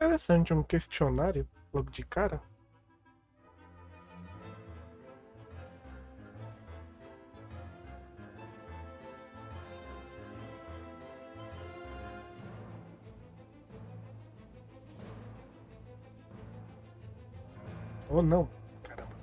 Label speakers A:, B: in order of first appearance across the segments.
A: Interessante, um questionário logo de cara. Ou não. Caramba.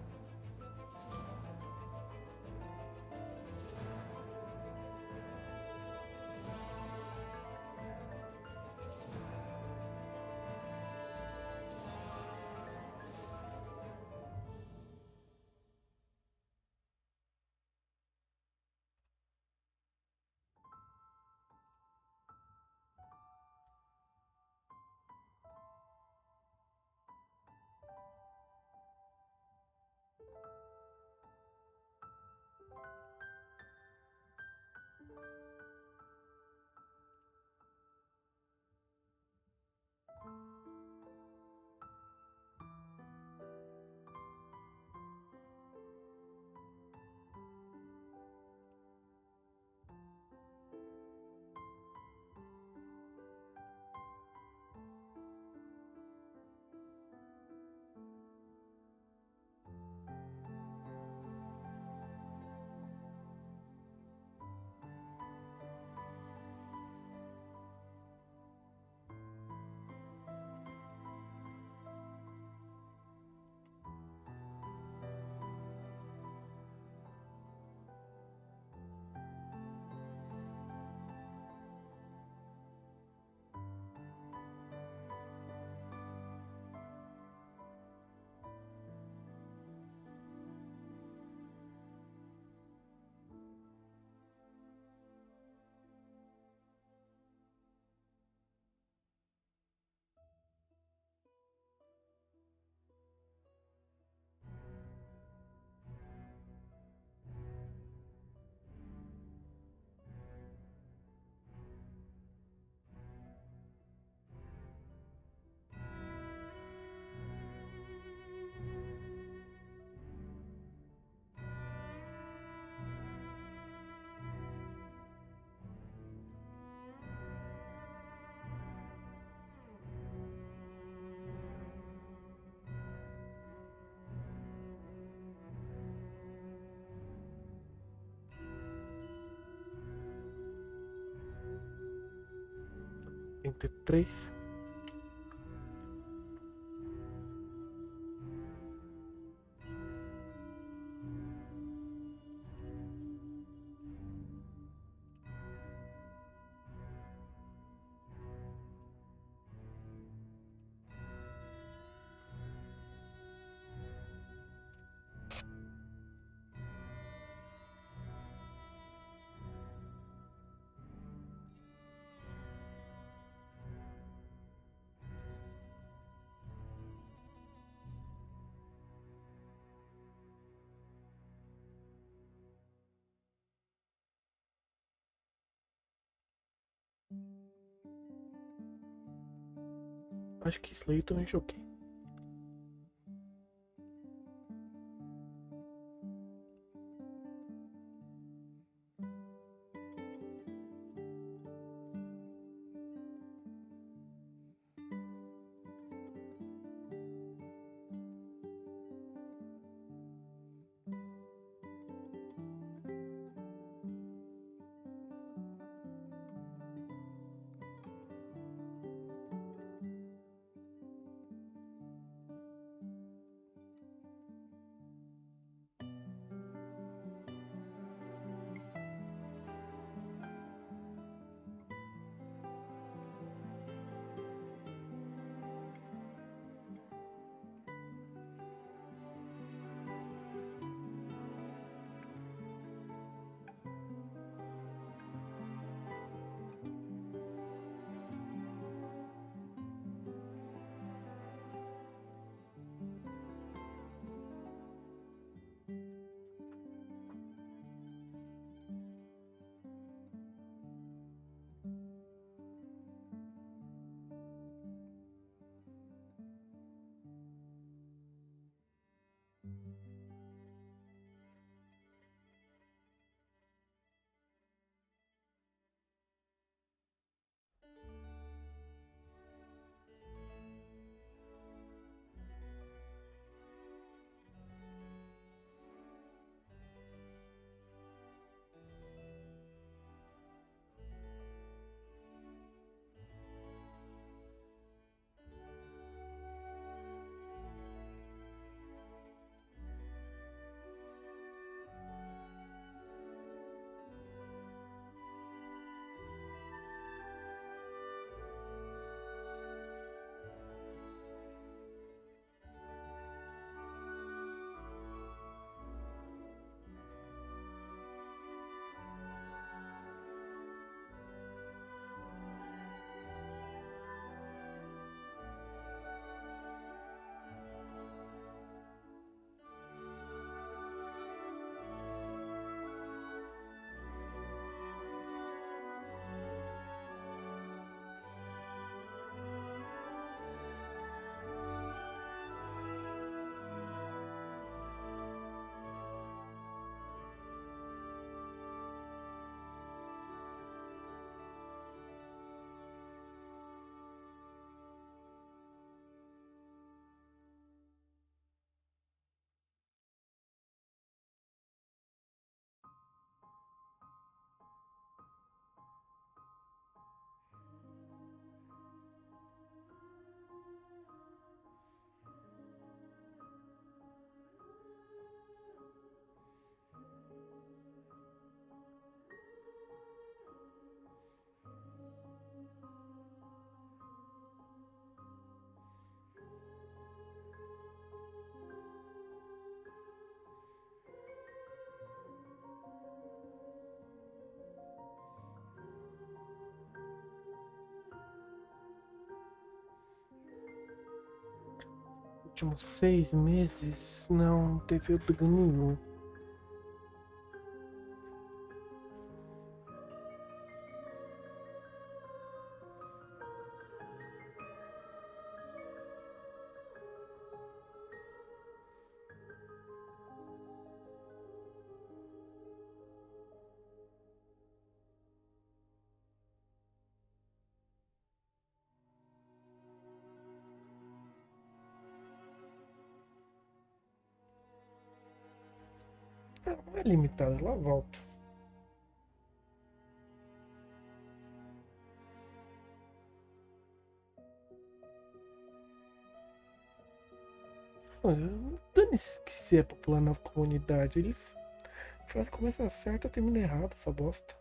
A: Tem que ter três. Acho que isso aí eu também joguei. Últimos 6 meses, não teve upgrade nenhum. Não é limitado, ela volta. Dane-se que se é popular na comunidade. Eles fazem começa certa, termina errado essa bosta.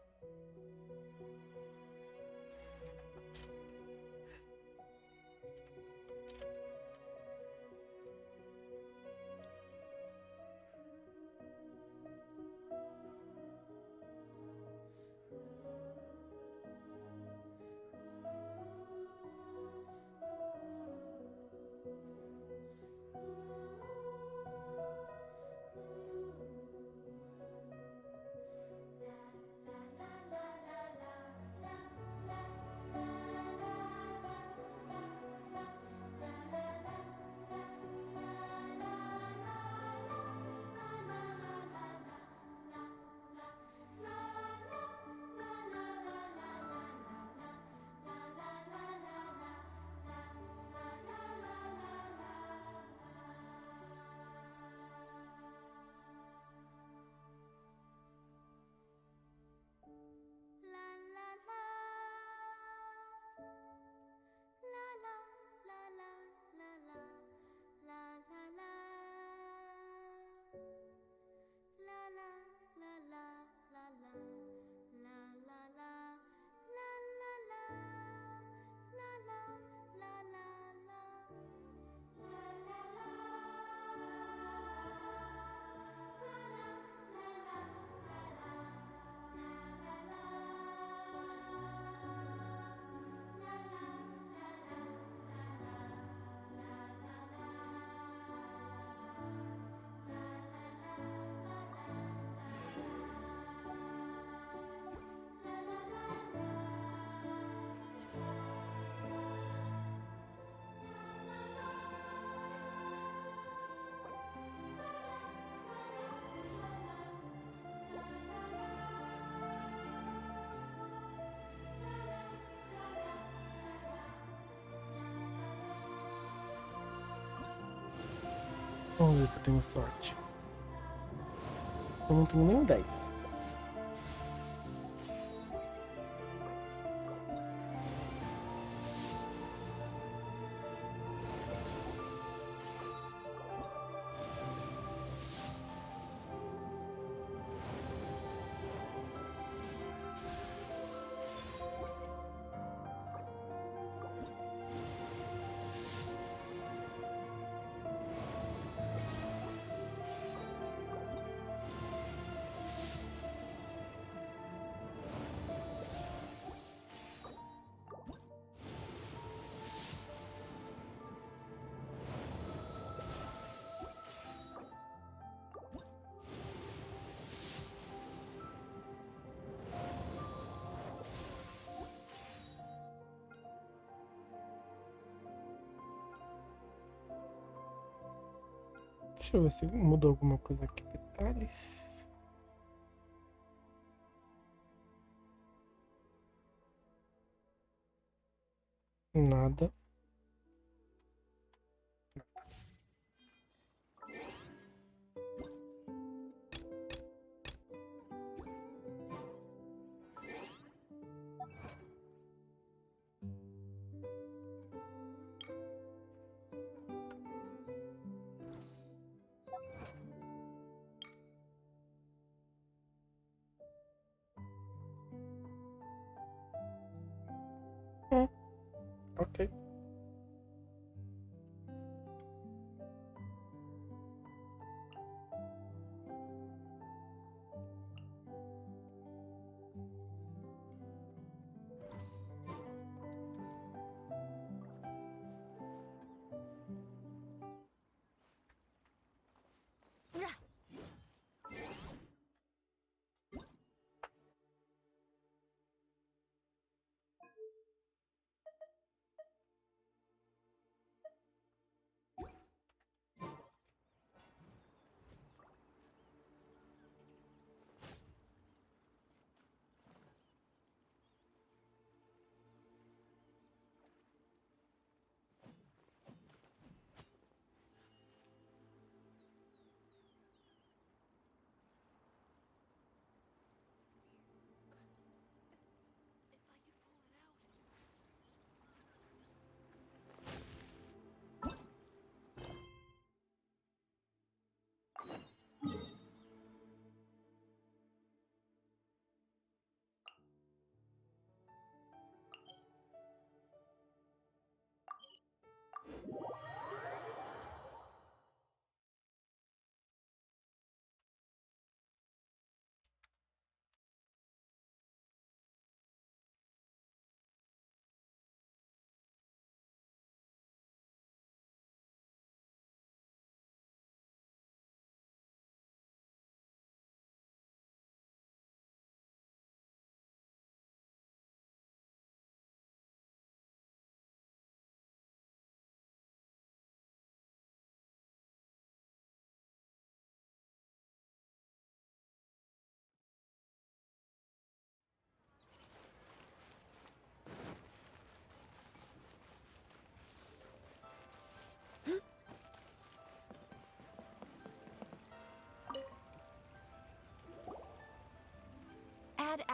A: Vamos ver se eu tenho sorte. Eu não tenho nem 10. Deixa eu ver se mudou alguma coisa aqui. Detalhes. Nada. Ok.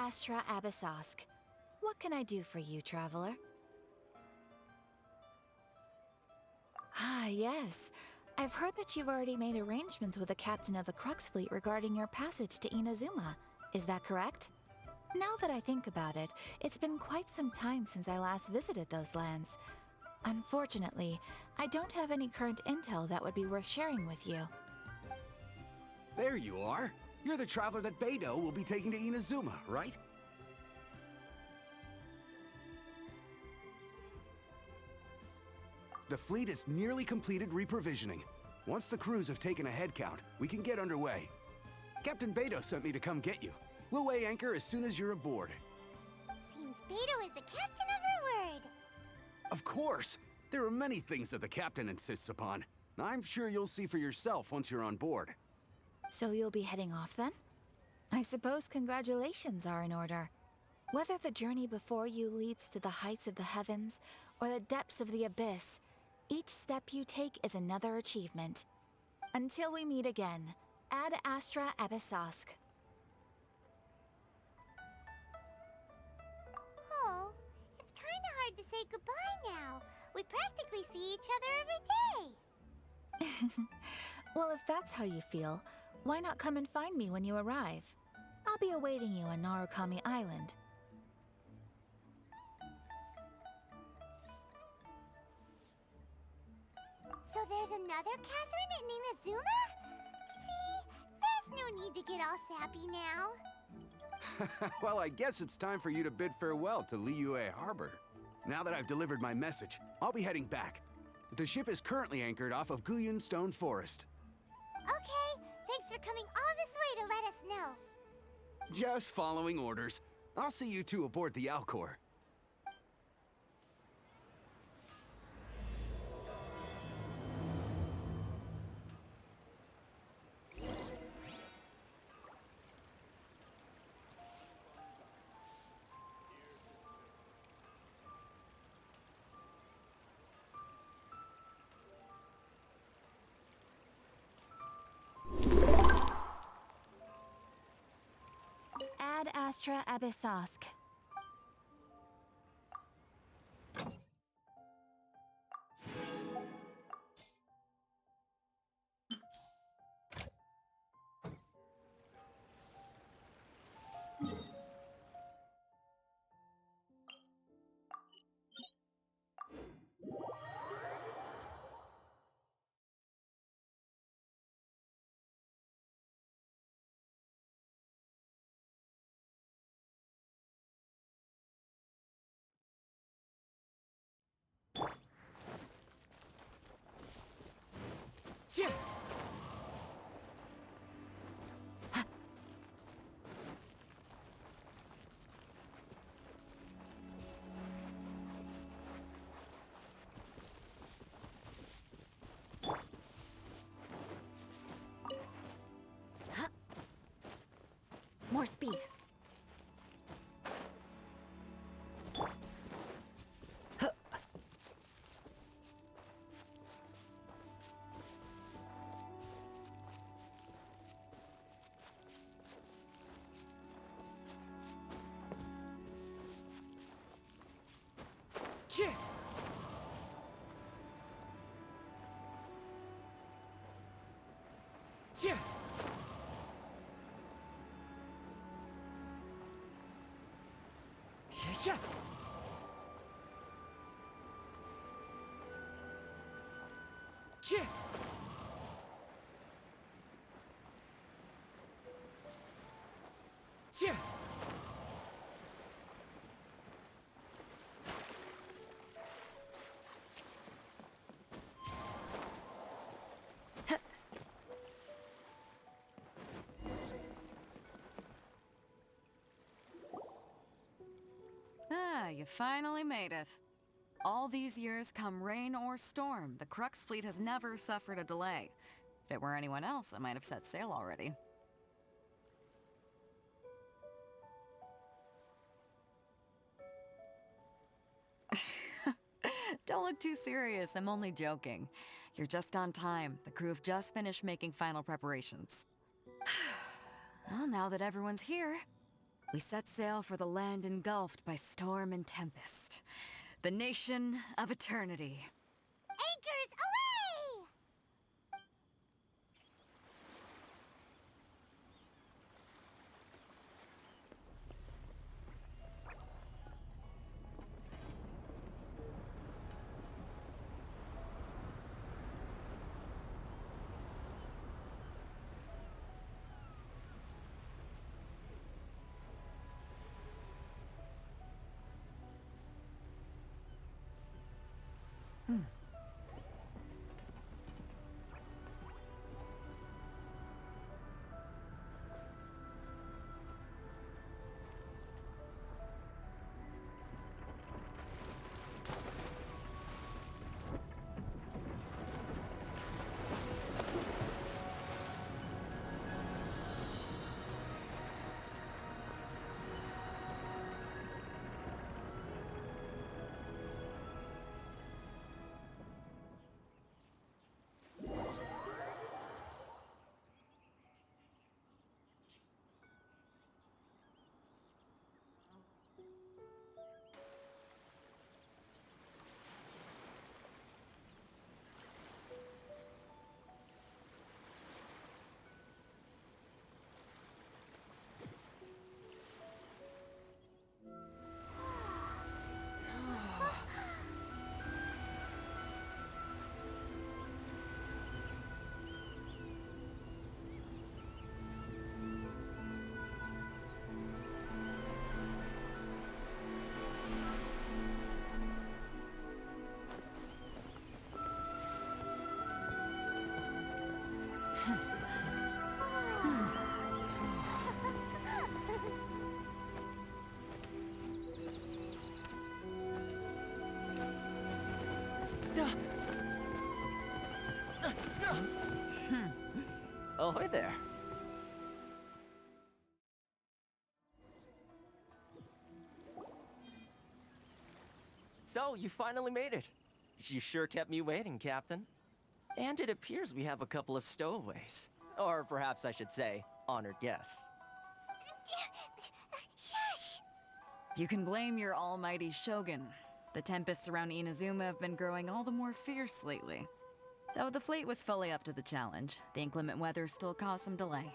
B: Astra Abyssosk. What can I do for you, traveler? Ah, yes. I've heard that you've already made arrangements with the captain of the Crux fleet regarding your passage to Inazuma. Is that correct? Now that I think about it, it's been quite some time since I last visited those lands. Unfortunately, I don't have any current intel that would be worth sharing with you.
C: There you are. You're the traveler that Beidou will be taking to Inazuma, right? The fleet is nearly completed reprovisioning. Once the crews have taken a head count, we can get underway. Captain Beidou sent me to come get you. We'll weigh anchor as soon as you're aboard.
D: Seems Beidou is the captain of her word.
C: Of course! There are many things that the captain insists upon. I'm sure you'll see for yourself once you're on board.
B: So you'll be heading off then? I suppose congratulations are in order. Whether the journey before you leads to the heights of the heavens or the depths of the abyss, each step you take is another achievement. Until we meet again, Ad Astra Abyssosk.
D: Oh, it's kinda hard to say goodbye now. We practically see each other every day.
B: Well, if that's how you feel, why not come and find me when you arrive? I'll be awaiting you on Narukami Island.
D: So there's another Catherine in Inazuma? See, there's no need to get all sappy now.
C: Well, I guess it's time for you to bid farewell to Liyue Harbor. Now that I've delivered my message, I'll be heading back. The ship is currently anchored off of Guyun Stone Forest.
D: Okay, thanks for coming all this way to let us know.
C: Just following orders. I'll see you two aboard the Alcor.
B: Ad Astra Abyssosk. More speed.
E: Ah, you finally made it. All these years, come rain or storm, the Crux fleet has never suffered a delay. If it were anyone else, I might have set sail already. Don't look too serious, I'm only joking. You're just on time. The crew have just finished making final preparations. Well, now that everyone's here, We set sail for the land engulfed by storm and tempest. The nation of eternity.
D: Anchors away!
F: Ahoy there. So, you finally made it. You sure kept me waiting, Captain. And it appears we have a couple of stowaways. Or perhaps I should say, honored guests.
D: Shush!
E: You can blame your almighty shogun. The tempests around Inazuma have been growing all the more fierce lately. Though the fleet was fully up to the challenge, the inclement weather still caused some delay.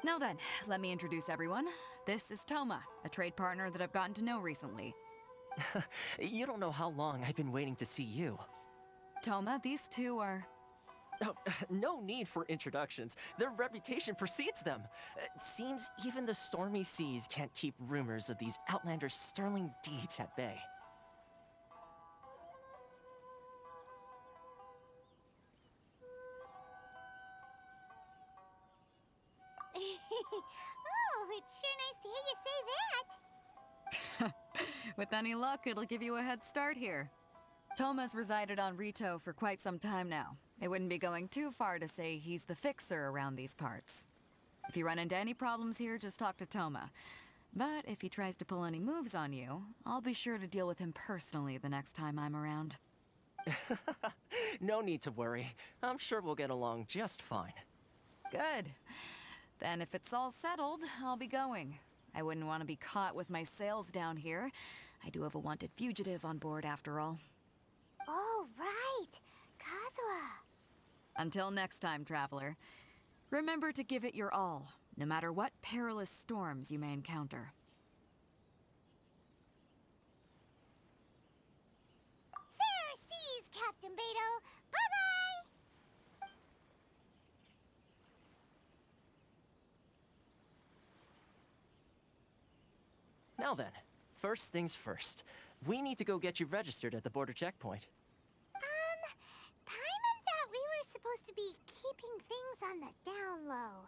E: Now then, let me introduce everyone. This is Toma, a trade partner that I've gotten to know recently.
F: You don't know how long I've been waiting to see you.
E: Toma, these two are...
F: Oh, no need for introductions. Their reputation precedes them. Seems even the stormy seas can't keep rumors of these outlanders' sterling deeds at bay.
D: Oh, it's sure nice to hear you say that.
E: With any luck, it'll give you a head start here. Toma's resided on Rito for quite some time now. It wouldn't be going too far to say he's the fixer around these parts. If you run into any problems here, just talk to Toma. But if he tries to pull any moves on you, I'll be sure to deal with him personally the next time I'm around.
F: No need to worry. I'm sure we'll get along just fine.
E: Good. Then if it's all settled, I'll be going. I wouldn't want to be caught with my sails down here. I do have a wanted fugitive on board after all.
D: Oh, right. Kazuha.
E: Until next time, traveler. Remember to give it your all, no matter what perilous storms you may encounter.
D: Fair seas, Captain Beto. Bye-bye!
F: Now then, first things first. We need to go get you registered at the border checkpoint.
D: Paimon thought we were supposed to be keeping things on the down low.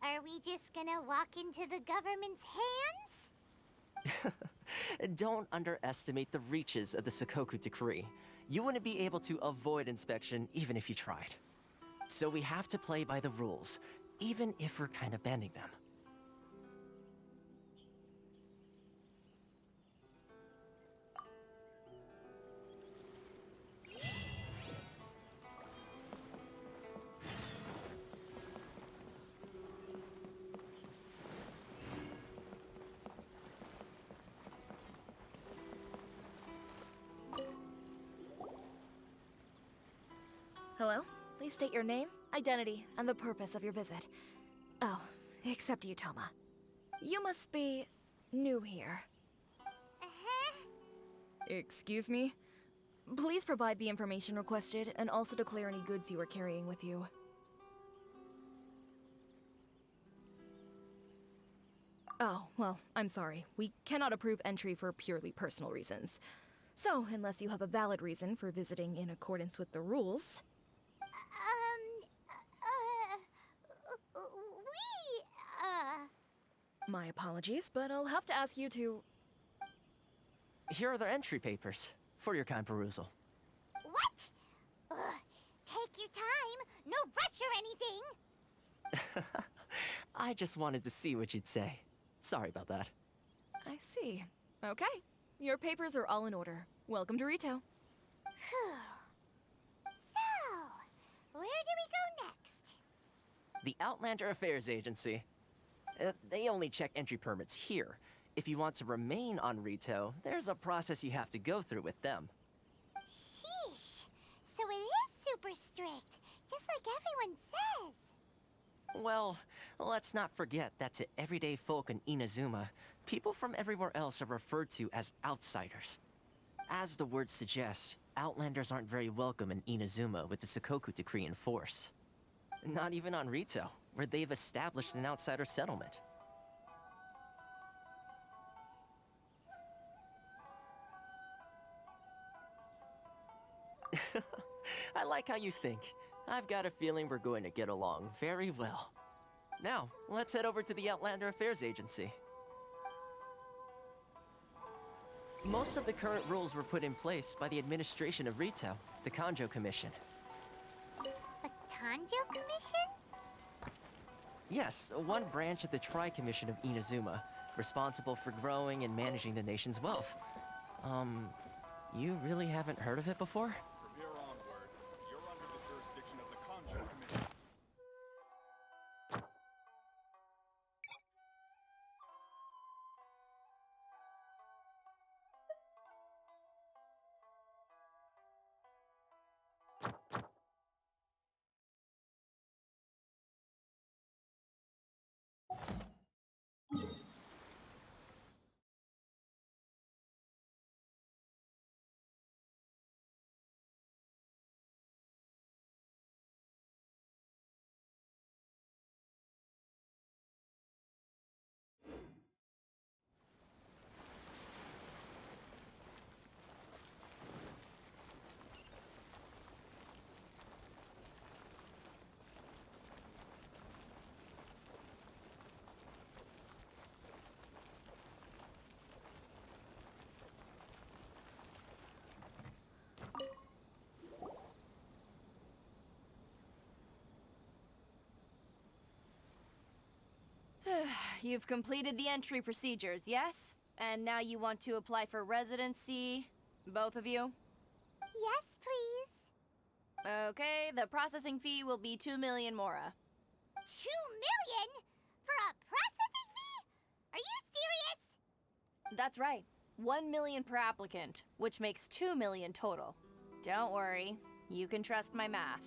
D: Are we just gonna walk into the government's hands?
F: Don't underestimate the reaches of the Sakoku decree. You wouldn't be able to avoid inspection even if you tried. So we have to play by the rules, even if we're kind of bending them.
G: Hello? Please state your name, identity, and the purpose of your visit. Oh, except you, Toma. You must be new here.
D: Uh-huh.
G: Excuse me? Please provide the information requested and also declare any goods you are carrying with you. Oh, well, I'm sorry. We cannot approve entry for purely personal reasons. So, unless you have a valid reason for visiting in accordance with the rules... My apologies, but I'll have to ask you to...
F: Here are the entry papers for your kind perusal.
D: What? Ugh, take your time. No rush or anything.
F: I just wanted to see what you'd say. Sorry about that.
G: I see. Okay. Your papers are all in order. Welcome to Rito.
D: Phew. So, where do we go next?
F: The Outlander Affairs Agency. They only check entry permits here. If you want to remain on Rito, there's a process you have to go through with them.
D: Sheesh. So it is super strict, just like everyone says.
F: Well, let's not forget that to everyday folk in Inazuma, people from everywhere else are referred to as outsiders. As the word suggests, Outlanders aren't very welcome in Inazuma with the Sakoku Decree in force. Not even on Rito, where they've established an outsider settlement. I like how you think. I've got a feeling we're going to get along very well. Now, let's head over to the Outlander Affairs Agency. Most of the current rules were put in place by the administration of Rito, the Kanjo Commission.
D: The Kanjo Commission?
F: Yes, one branch of the Tri-Commission of Inazuma, responsible for growing and managing the nation's wealth. You really haven't heard of it before?
H: From here onward, you're under the jurisdiction of the Kanjo Commission.
G: You've completed the entry procedures, yes? And now you want to apply for residency? Both of you?
D: Yes, please.
G: Okay, the processing fee will be 2 million mora.
D: 2 million? For a processing fee? Are you serious?
G: That's right. 1 million per applicant, which makes 2 million total. Don't worry, you can trust my math.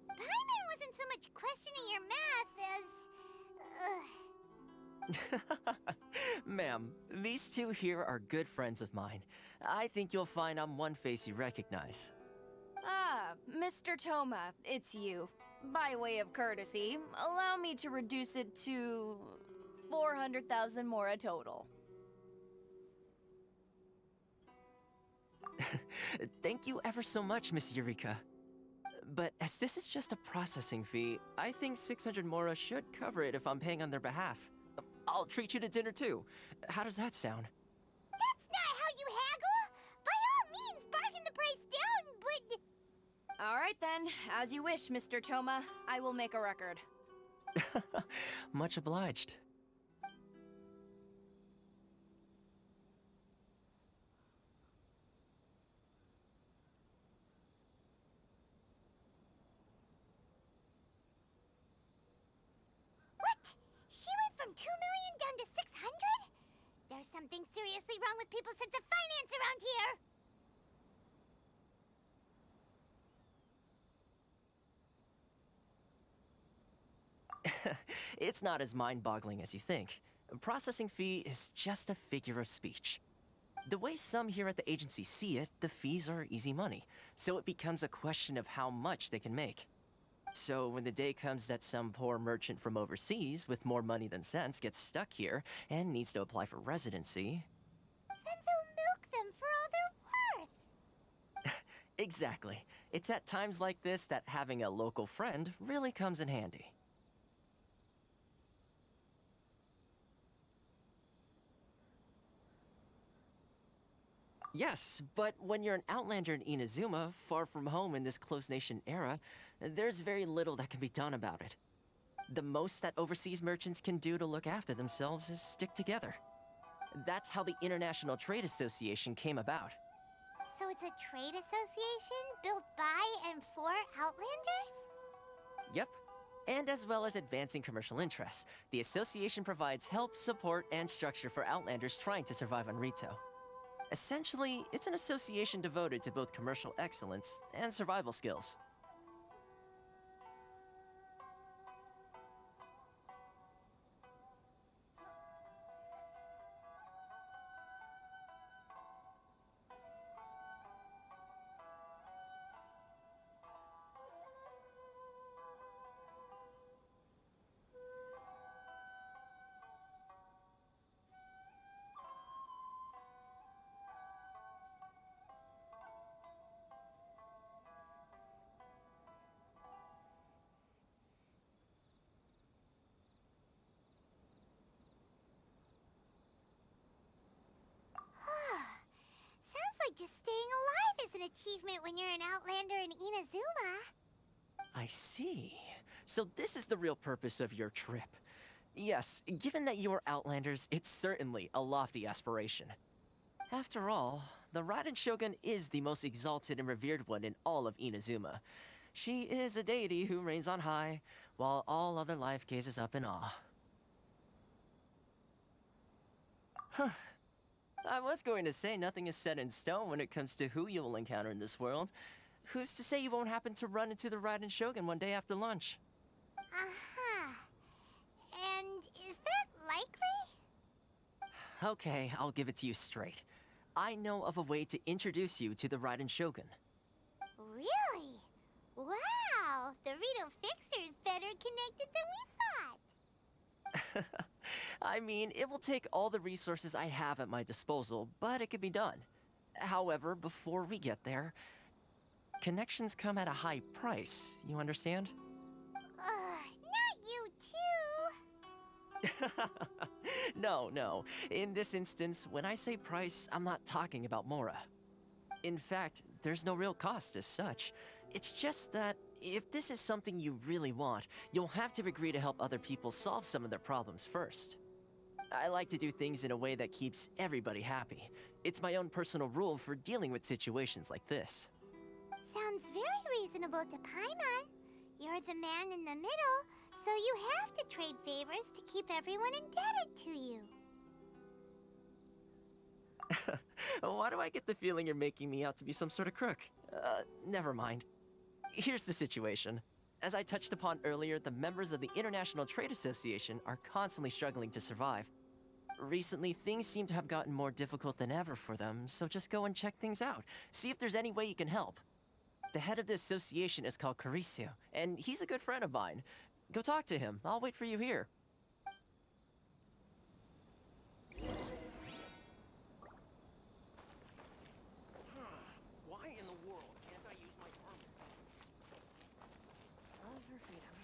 D: Paimon wasn't so much questioning your math as...
F: Ma'am, these two here are good friends of mine. I think you'll find I'm one face you recognize.
G: Ah, Mr. Toma, it's you. By way of courtesy, allow me to reduce it to 400,000 mora total.
F: Thank you ever so much, Miss Eureka. But as this is just a processing fee, I think 600 mora should cover it if I'm paying on their behalf. I'll treat you to dinner too. How does that sound?
D: That's not how you haggle! By all means, bargain the price down, but...
G: All right then, as you wish, Mr. Toma. I will make a record.
F: Much obliged.
D: What? She went from 2 million down to 600? There's something seriously wrong with people's sense of finance around here!
F: It's not as mind-boggling as you think. A processing fee is just a figure of speech. The way some here at the agency see it, the fees are easy money, so it becomes a question of how much they can make. So when the day comes that some poor merchant from overseas with more money than sense gets stuck here and needs to apply for residency...
D: Then they'll milk them for all they're worth.
F: Exactly. It's at times like this that having a local friend really comes in handy. Yes, but when you're an outlander in Inazuma, far from home in this closed nation era, there's very little that can be done about it. The most that overseas merchants can do to look after themselves is stick together. That's how the International Trade Association came about.
D: So it's a trade association built by and for Outlanders?
F: Yep. And as well as advancing commercial interests, the association provides help, support, and structure for Outlanders trying to survive on Rito. Essentially, it's an association devoted to both commercial excellence and survival skills.
D: Sounds like just staying alive is an achievement when you're an Outlander in Inazuma.
F: I see. So this is the real purpose of your trip. Yes, given that you are Outlanders, it's certainly a lofty aspiration. After all, the Raiden Shogun is the most exalted and revered one in all of Inazuma. She is a deity who reigns on high, while all other life gazes up in awe. Huh. I was going to say nothing is set in stone when it comes to who you will encounter in this world. Who's to say you won't happen to run into the Raiden Shogun one day after lunch?
D: Uh-huh. And is that likely?
F: Okay, I'll give it to you straight. I know of a way to introduce you to the Raiden Shogun.
D: Really? Wow! The Rito Fixer is better connected than we thought.
F: I mean, it will take all the resources I have at my disposal, but it can be done. However, before we get there, connections come at a high price, you understand?
D: Not you too!
F: No. In this instance, when I say price, I'm not talking about Mora. In fact, there's no real cost as such. It's just that if this is something you really want, you'll have to agree to help other people solve some of their problems first. I like to do things in a way that keeps everybody happy. It's my own personal rule for dealing with situations like this.
D: Sounds very reasonable to Paimon. You're the man in the middle, so you have to trade favors to keep everyone indebted to you.
F: Why do I get the feeling you're making me out to be some sort of crook? Never mind. Here's the situation. As I touched upon earlier, the members of the International Trade Association are constantly struggling to survive. Recently, things seem to have gotten more difficult than ever for them, so just go and check things out. See if there's any way you can help. The head of the association is called Carisio, and he's a good friend of mine. Go talk to him. I'll wait for you here.
I: Why in the world can't I use my armor?
G: Love or freedom?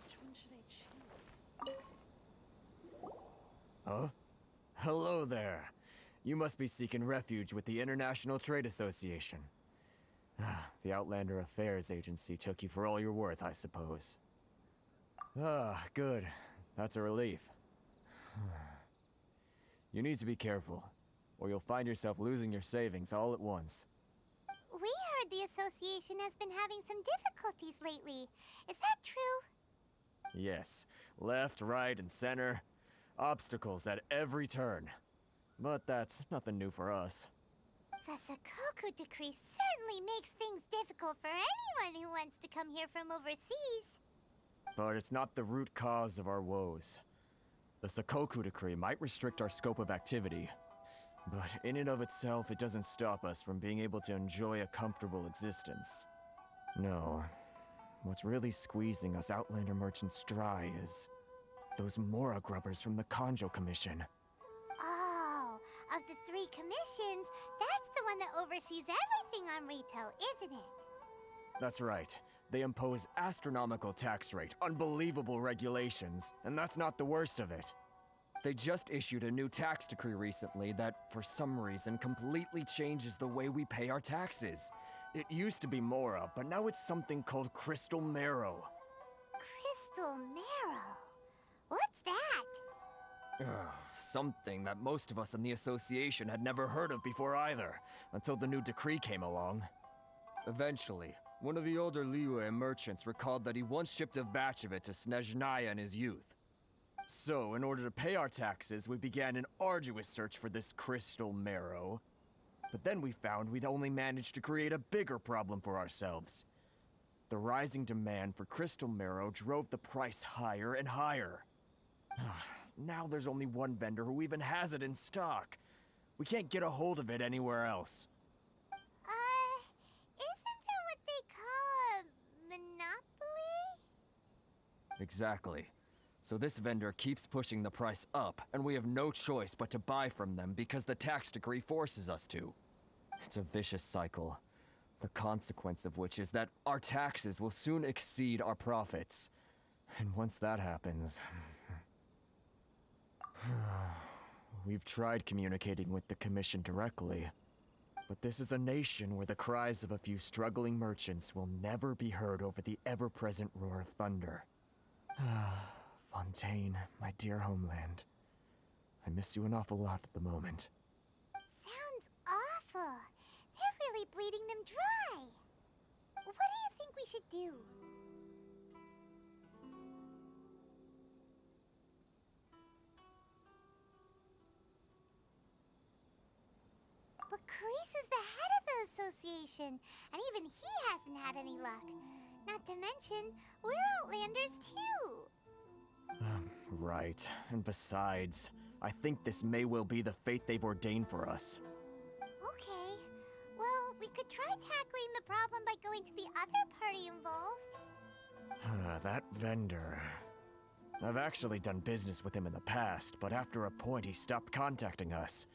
G: Which one should I choose?
J: Huh? Hello there. You must be seeking refuge with the International Trade Association. The Outlander Affairs Agency took you for all you're worth, I suppose. Good. That's a relief. You need to be careful, or you'll find yourself losing your savings all at once.
D: We heard the association has been having some difficulties lately. Is that true?
J: Yes. Left, right, and center. Obstacles at every turn. But that's nothing new for us.
D: The Sakoku decree certainly makes things difficult for anyone who wants to come here from overseas.
J: but it's not the root cause of our woes. The Sakoku decree might restrict our scope of activity, but in and of itself, it doesn't stop us from being able to enjoy a comfortable existence. No, what's really squeezing us Outlander merchants dry is those Mora grubbers from the Kanjo Commission.
D: Oh, of the 3 commissions, that's the one that oversees everything on Rito, isn't it?
J: That's right. They impose astronomical tax rate, unbelievable regulations, and that's not the worst of it. They just issued a new tax decree recently that, for some reason, completely changes the way we pay our taxes. It used to be Mora, but now it's something called Crystal Marrow.
D: Crystal Marrow? What's that?
J: Something that most of us in the association had never heard of before either, until the new decree came along. Eventually, one of the older Liyue merchants recalled that he once shipped a batch of it to Snezhnaya in his youth. So, in order to pay our taxes, we began an arduous search for this crystal marrow. But then we found we'd only managed to create a bigger problem for ourselves. The rising demand for crystal marrow drove the price higher and higher. Now there's only one vendor who even has it in stock. We can't get a hold of it anywhere else.
D: Isn't that what they call a monopoly?
J: Exactly. So this vendor keeps pushing the price up, and we have no choice but to buy from them because the tax decree forces us to. It's a vicious cycle, the consequence of which is that our taxes will soon exceed our profits. And once that happens... We've tried communicating with the Commission directly, but this is a nation where the cries of a few struggling merchants will never be heard over the ever-present roar of thunder. Fontaine, my dear homeland. I miss you an awful lot at the moment.
D: Sounds awful. They're really bleeding them dry. What do you think we should do? But Karisu's the head of the association, and even he hasn't had any luck. Not to mention, we're Outlanders too.
J: Right. And besides, I think this may well be the fate they've ordained for us.
D: Okay. Well, we could try tackling the problem by going to the other party involved.
J: That vendor... I've actually done business with him in the past, but after a point he stopped contacting us.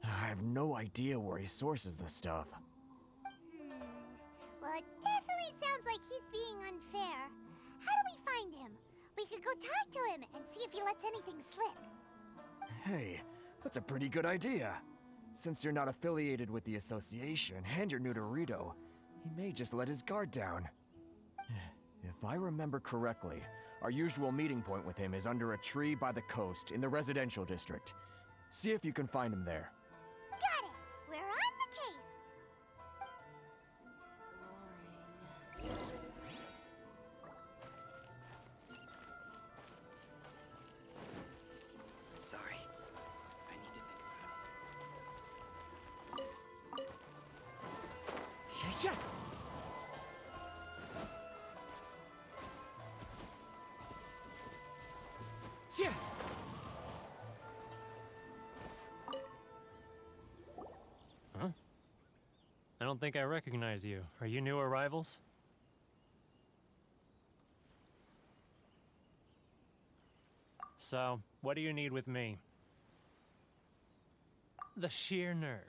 J: I have no idea where he sources the stuff.
D: Well, it definitely sounds like he's being unfair. How do we find him? We could go talk to him and see if he lets anything slip.
J: Hey, that's a pretty good idea. Since you're not affiliated with the association and you're new to Rito, he may just let his guard down. If I remember correctly, our usual meeting point with him is under a tree by the coast in the residential district. See if you can find him there.
D: Got it! We're on the case!
I: Sorry. I need to think about it.
K: Huh? I don't think I recognize you. Are you new arrivals? So, what do you need with me? The sheer nerve.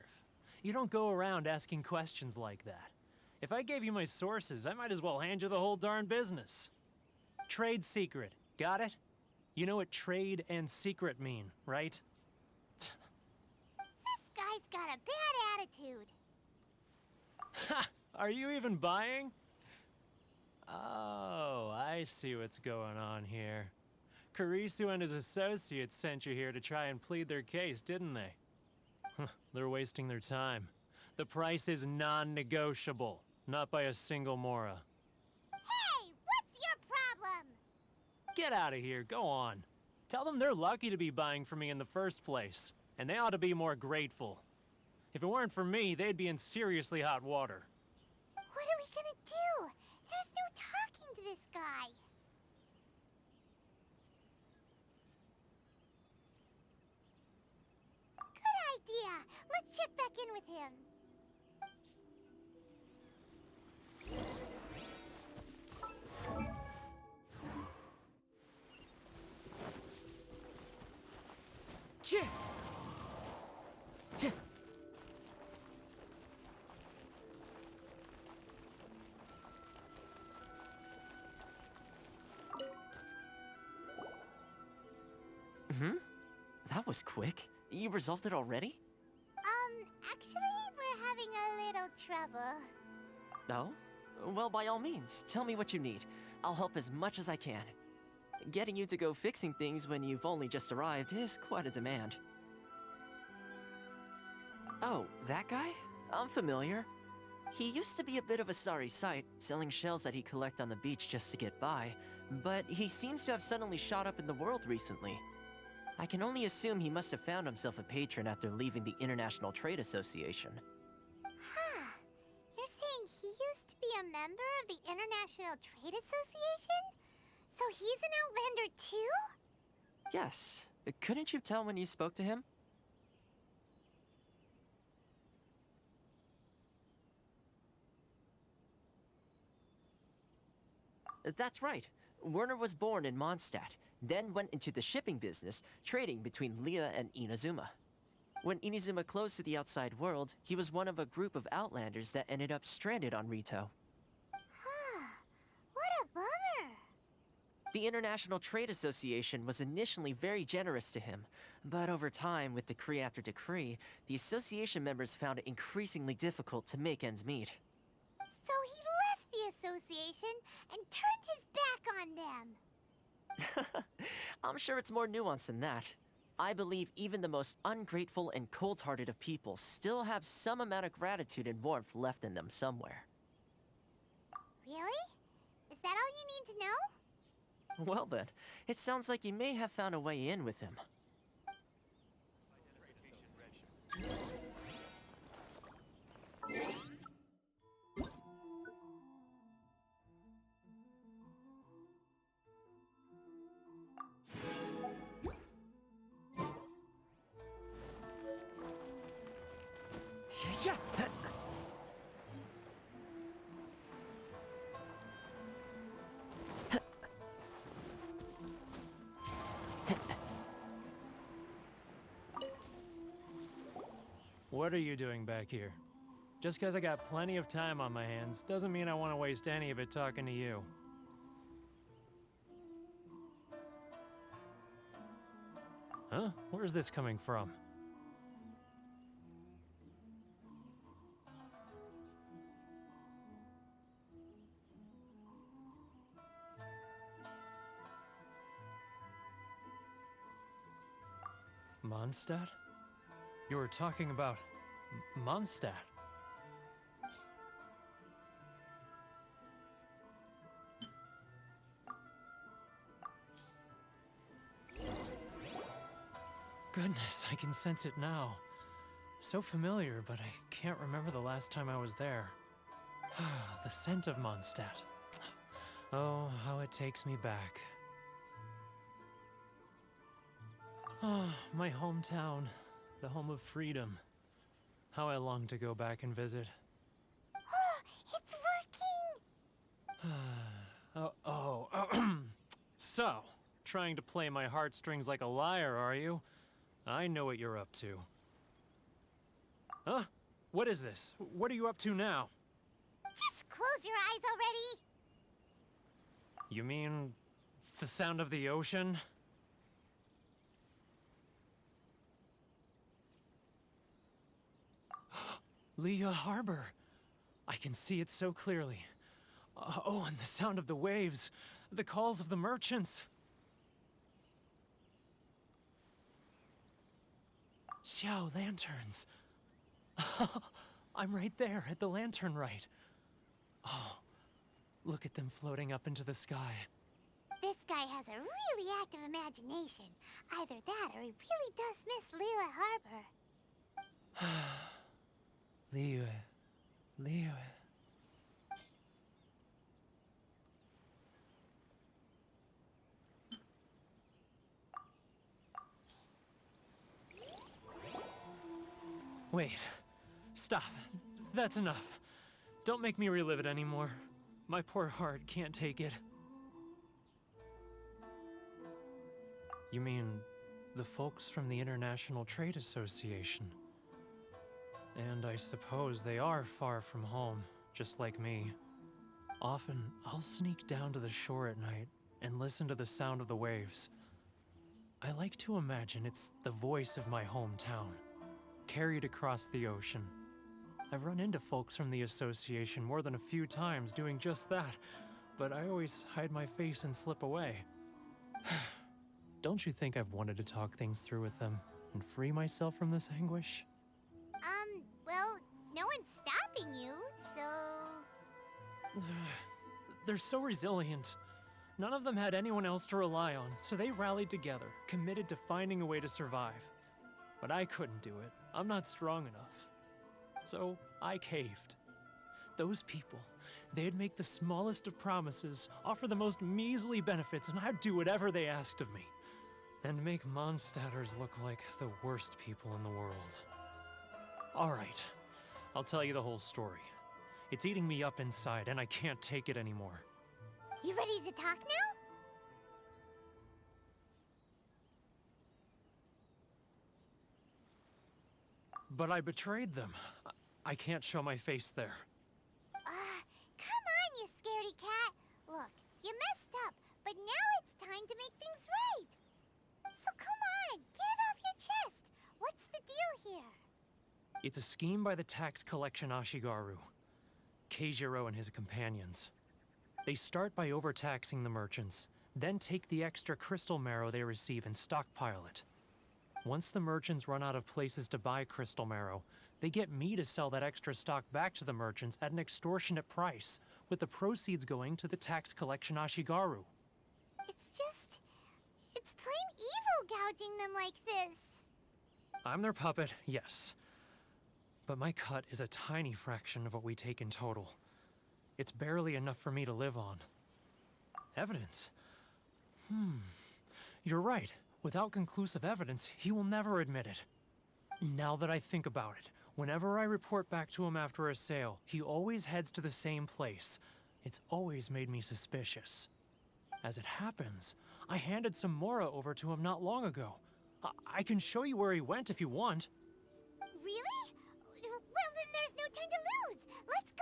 K: You don't go around asking questions like that. If I gave you my sources, I might as well hand you the whole darn business. Trade secret. Got it? You know what trade and secret mean, right?
D: This guy's got a bad attitude.
K: Ha! Are you even buying? Oh, I see what's going on here. Karisu and his associates sent you here to try and plead their case, didn't they? They're wasting their time. The price is non-negotiable, not by a single Mora.
D: Hey, what's your problem?
K: Get out of here, go on. Tell them they're lucky to be buying from me in the first place, and they ought to be more grateful. If it weren't for me, they'd be in seriously hot water.
D: What are we gonna do? There's no talking to this guy. let's check back in with him.
F: That was quick. You resolved it already?
D: Actually, we're having a little trouble.
F: No? Well, by all means, tell me what you need. I'll help as much as I can. Getting you to go fixing things when you've only just arrived is quite a demand. Oh, that guy? I'm familiar. He used to be a bit of a sorry sight, selling shells that he'd collect on the beach just to get by, but he seems to have suddenly shot up in the world recently. I can only assume he must have found himself a patron after leaving the International Trade Association.
D: Huh. You're saying he used to be a member of the International Trade Association? So he's an Outlander too?
F: Yes. Couldn't you tell when you spoke to him? That's right. Werner was born in Mondstadt, then went into the shipping business, trading between Leah and Inazuma. When Inazuma closed to the outside world, he was one of a group of Outlanders that ended up stranded on Rito.
D: Huh. What a bummer.
F: The International Trade Association was initially very generous to him, but over time, with decree after decree, the association members found it increasingly difficult to make ends meet.
D: So he left the association and turned his back on them.
F: I'm sure it's more nuanced than that. I believe even the most ungrateful and cold-hearted of people still have some amount of gratitude and warmth left in them somewhere.
D: Really? Is that all you need to know?
F: Well then, it sounds like you may have found a way in with him.
K: What are you doing back here? Just because I got plenty of time on my hands doesn't mean I want to waste any of it talking to you. Huh? Where's this coming from? Mondstadt? You were talking about Mondstadt. Goodness, I can sense it now. So familiar, but I can't remember the last time I was there. The scent of Mondstadt. Oh, how it takes me back. Oh, my hometown. The home of freedom. How I long to go back and visit.
D: It's working!
K: So, trying to play my heartstrings like a liar, are you? I know what you're up to. Huh? What is this? What are you up to now?
D: Just close your eyes already!
K: You mean the sound of the ocean? Leah Harbor. I can see it so clearly. Oh, and the sound of the waves. The calls of the merchants. Xiao lanterns. I'm right there at the lantern right. Oh, look at them floating up into the sky.
D: This guy has a really active imagination. Either that or he really does miss Leela Harbor.
K: Liyue. Wait. Stop. That's enough. Don't make me relive it anymore. My poor heart can't take it. You mean the folks from the International Trade Association? And I suppose they are far from home, just like me. Often, I'll sneak down to the shore at night and listen to the sound of the waves. I like to imagine it's the voice of my hometown, carried across the ocean. I've run into folks from the association more than a few times doing just that, but I always hide my face and slip away. Don't you think I've wanted to talk things through with them and free myself from this anguish?
D: Well, no one's stopping you, so...
K: They're so resilient. None of them had anyone else to rely on, so they rallied together, committed to finding a way to survive. But I couldn't do it. I'm not strong enough. So I caved. Those people, they'd make the smallest of promises, offer the most measly benefits, and I'd do whatever they asked of me. And make Mondstadters look like the worst people in the world. Alright, I'll tell you the whole story. It's eating me up inside, and I can't take it anymore.
D: You ready to talk now?
K: But I betrayed them. I can't show my face there.
D: Come on, you scaredy cat. Look, you messed up, but now it's time to make things right. So come on, get it off your chest. What's the deal here?
K: It's a scheme by the tax collection Ashigaru, Keijiro and his companions. They start by overtaxing the merchants, then take the extra crystal marrow they receive and stockpile it. Once the merchants run out of places to buy crystal marrow, they get me to sell that extra stock back to the merchants at an extortionate price, with the proceeds going to the tax collection Ashigaru.
D: It's plain evil gouging them like this.
K: I'm their puppet, yes. But my cut is a tiny fraction of what we take in total. It's barely enough for me to live on. Evidence? You're right. Without conclusive evidence, he will never admit it. Now that I think about it, whenever I report back to him after a sale, he always heads to the same place. It's always made me suspicious. As it happens, I handed some Mora over to him not long ago. I can show you where he went if you want.
D: Really? Well, then there's no time to lose. Let's go.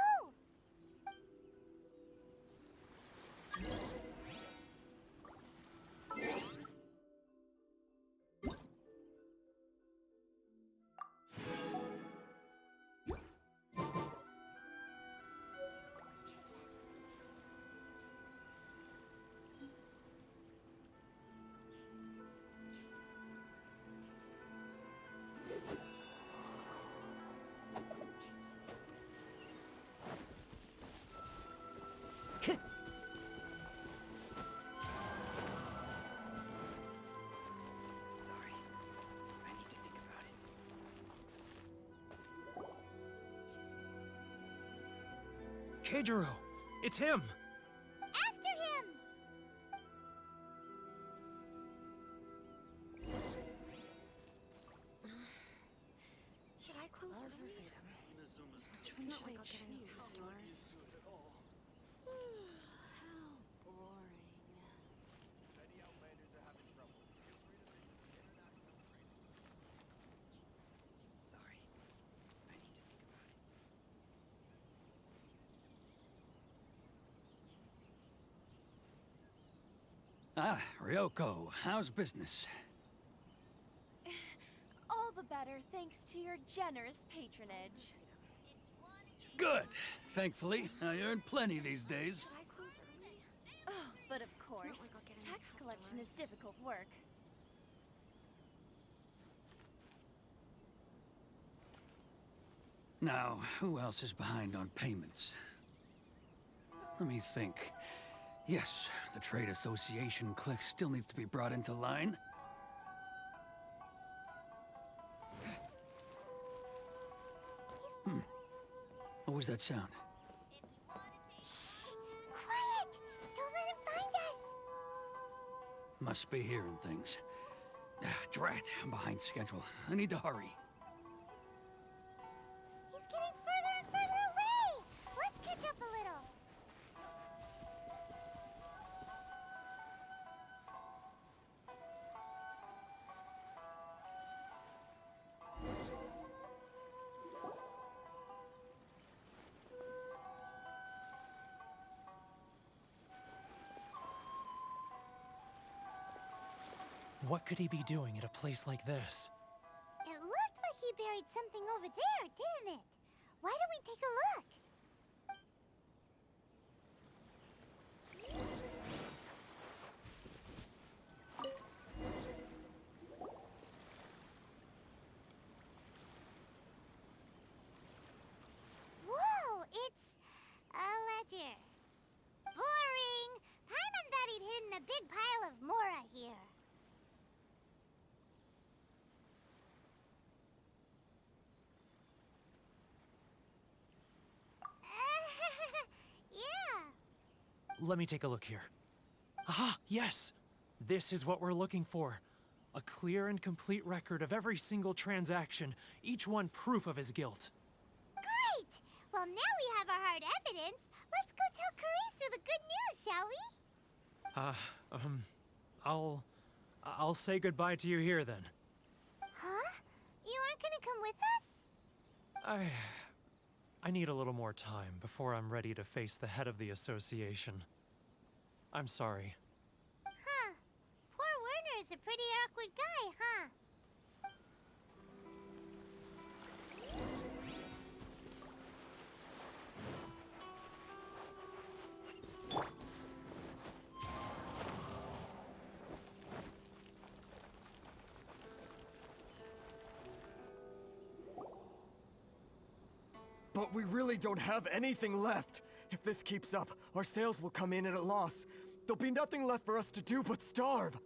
I: Sorry. I need to think about it.
K: Keijiro! It's him!
D: After him!
G: Should I close early? It's not like I'll get any customers.
I: How boring. Many Outlanders are having trouble. Feel free to mention the international trade. Sorry. I need to think about it.
L: Ah, Ryoko, how's business?
G: All the better thanks to your generous patronage.
L: Good. Thankfully, I earn plenty these days.
G: Should I close early? Oh, but of course, tax collection is difficult work.
L: Now, who else is behind on payments? Let me think. Yes, the Trade Association clique still needs to be brought into line. What was that sound?
D: Shh! Quiet! Don't let him find us!
L: Must be hearing things. Drat, I'm behind schedule. I need to hurry.
K: What could he be doing at a place like this?
D: It looked like he buried something over there, didn't it? Why don't we take a look? Whoa, it's a ledger. Boring! Paimon thought he'd hidden a big pile of Mora here. Yeah.
K: Let me take a look here. Aha, yes! This is what we're looking for. A clear and complete record of every single transaction, each one proof of his guilt.
D: Great! Well, now we have our hard evidence. Let's go tell Karisu the good news, shall we?
K: I'll say goodbye to you here then.
D: Huh? You aren't gonna come with us?
K: I need a little more time before I'm ready to face the head of the association. I'm sorry.
D: Huh. Poor Werner's a pretty awkward guy, huh?
J: But we really don't have anything left. If this keeps up, our sales will come in at a loss. There'll be nothing left for us to do but starve.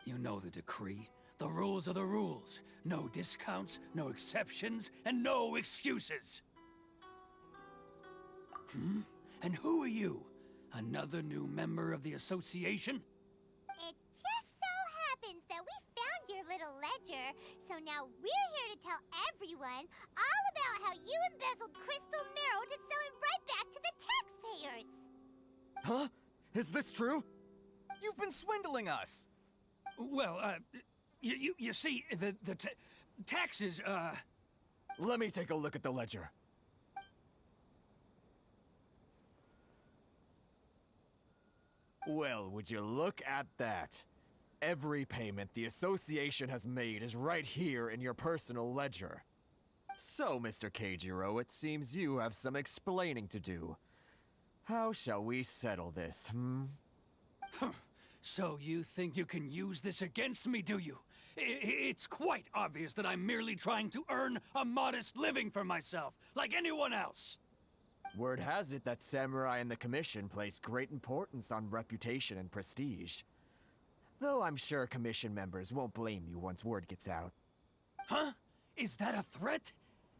L: You know the decree. The rules are the rules. No discounts, no exceptions, and no excuses. And who are you? Another new member of the association?
D: It just so happens that we found your little ledger, so now we're here to tell everyone all about how you embezzled crystal marrow to sell it right back to the taxpayers.
J: Huh? Is this true?
M: You've been swindling us!
L: Well, you see, the taxes,
J: Let me take a look at the ledger. Well, would you look at that? Every payment the association has made is right here in your personal ledger. So, Mr. Keijiro, it seems you have some explaining to do. How shall we settle this,
L: So you think you can use this against me, do you? It's quite obvious that I'm merely trying to earn a modest living for myself, like anyone else.
J: Word has it that samurai and the commission place great importance on reputation and prestige. Though I'm sure commission members won't blame you once word gets out.
L: Huh? Is that a threat?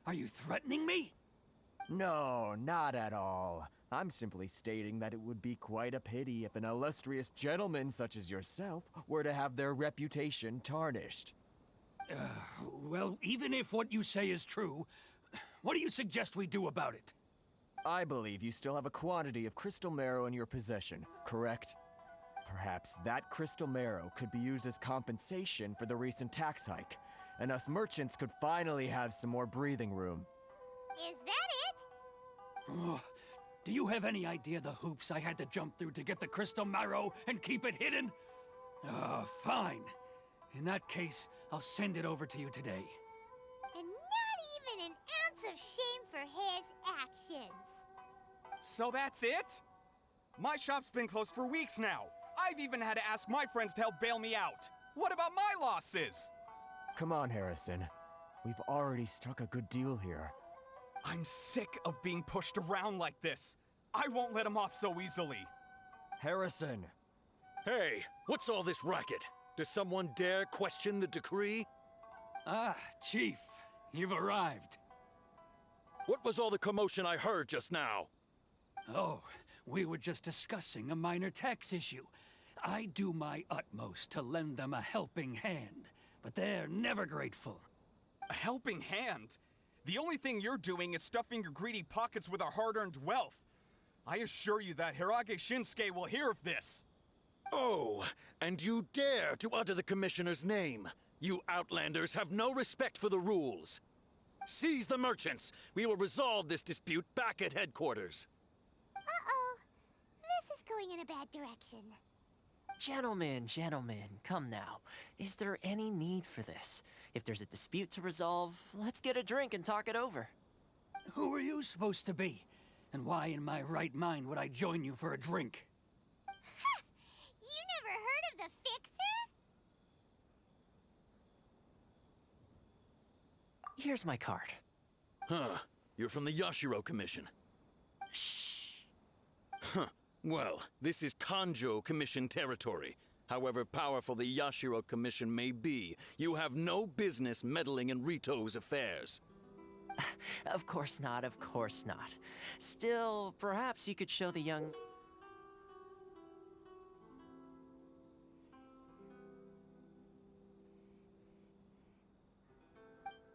L: Are you threatening me?
J: No, not at all. I'm simply stating that it would be quite a pity if an illustrious gentleman such as yourself were to have their reputation tarnished.
L: Well, even if what you say is true, what do you suggest we do about it?
J: I believe you still have a quantity of crystal marrow in your possession, correct? Perhaps that crystal marrow could be used as compensation for the recent tax hike, and us merchants could finally have some more breathing room.
D: Is that it?
L: Do you have any idea the hoops I had to jump through to get the crystal marrow and keep it hidden? Fine. In that case, I'll send it over to you today.
D: And not even an ounce of shame for his actions.
M: So that's it? My shop's been closed for weeks now. I've even had to ask my friends to help bail me out. What about my losses?
J: Come on, Harrison. We've already struck a good deal here.
M: I'm sick of being pushed around like this. I won't let him off so easily.
J: Harrison!
N: Hey, what's all this racket? Does someone dare question the decree?
L: Ah, Chief, you've arrived.
N: What was all the commotion I heard just now?
L: Oh, we were just discussing a minor tax issue. I do my utmost to lend them a helping hand, but they're never grateful.
M: A helping hand? The only thing you're doing is stuffing your greedy pockets with our hard-earned wealth. I assure you that Hirage Shinsuke will hear of this.
N: Oh, and you dare to utter the Commissioner's name. You Outlanders have no respect for the rules. Seize the merchants. We will resolve this dispute back at headquarters.
D: Uh-oh. This is going in a bad direction.
F: Gentlemen, gentlemen, come now. Is there any need for this? If there's a dispute to resolve, let's get a drink and talk it over.
L: Who are you supposed to be? And why in my right mind would I join you for a drink?
D: Ha! You never heard of the Fixer?
F: Here's my card.
N: Huh. You're from the Yashiro Commission.
F: Shh.
N: Huh. Well, this is Kanjo Commission territory. However powerful the Yashiro Commission may be, you have no business meddling in Rito's affairs.
F: Of course not, of course not. Still, perhaps you could show the young...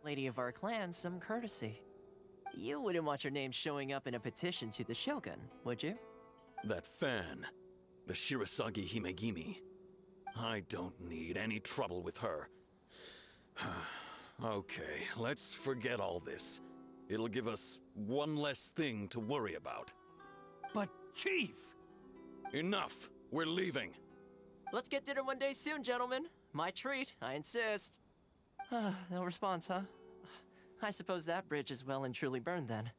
F: lady of our clan some courtesy. You wouldn't want your name showing up in a petition to the Shogun, would you?
N: That fan, the Shirasagi Himegimi. I don't need any trouble with her. Okay, let's forget all this. It'll give us one less thing to worry about.
L: But, Chief!
N: Enough! We're leaving.
F: Let's get dinner one day soon, gentlemen. My treat, I insist. No response, huh? I suppose that bridge is well and truly burned then.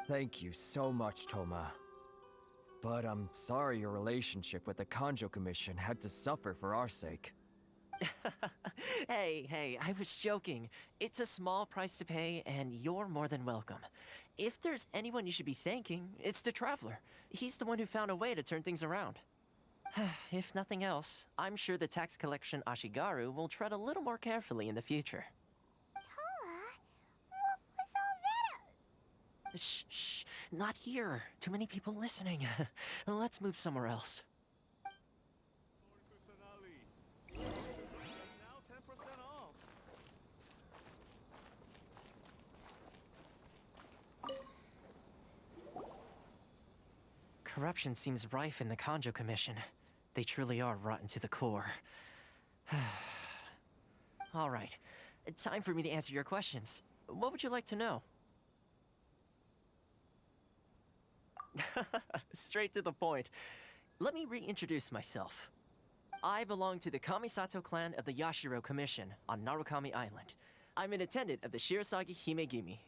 J: Thank you so much, Toma. But I'm sorry your relationship with the Kanjo Commission had to suffer for our sake.
F: Hey, I was joking. It's a small price to pay, and you're more than welcome. If there's anyone you should be thanking, it's the Traveler. He's the one who found a way to turn things around. If nothing else, I'm sure the tax collection Ashigaru will tread a little more carefully in the future.
D: Toma, what was all that?
F: Shh, not here. Too many people listening. Let's move somewhere else. Corruption seems rife in the Kanjo Commission. They truly are rotten to the core. All right, time for me to answer your questions. What would you like to know? Straight to the point. Let me reintroduce myself. I belong to the Kamisato clan of the Yashiro Commission on Narukami Island. I'm an attendant of the Shirasagi Himegimi.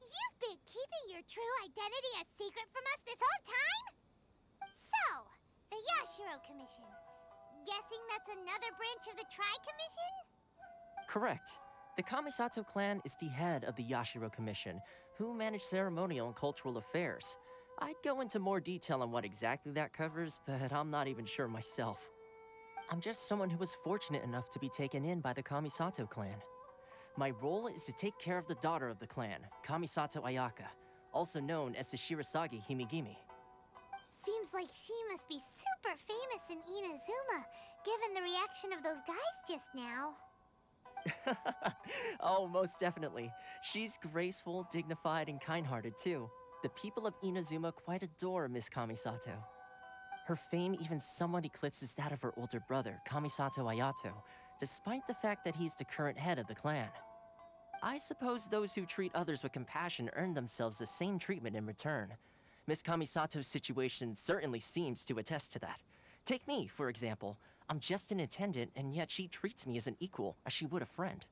D: You've been keeping your true identity a secret from us this whole time? So, the Yashiro Commission. Guessing that's another branch of the Tri-Commission?
F: Correct. The Kamisato clan is the head of the Yashiro Commission, who manage ceremonial and cultural affairs. I'd go into more detail on what exactly that covers, but I'm not even sure myself. I'm just someone who was fortunate enough to be taken in by the Kamisato clan. My role is to take care of the daughter of the clan, Kamisato Ayaka, also known as the Shirasagi Himegimi.
D: Seems like she must be super famous in Inazuma, given the reaction of those guys just now.
F: Oh, most definitely. She's graceful, dignified, and kind-hearted too. The people of Inazuma quite adore Miss Kamisato. Her fame even somewhat eclipses that of her older brother, Kamisato Ayato, despite the fact that he's the current head of the clan. I suppose those who treat others with compassion earn themselves the same treatment in return. Miss Kamisato's situation certainly seems to attest to that. Take me, for example. I'm just an attendant, and yet she treats me as an equal, as she would a friend.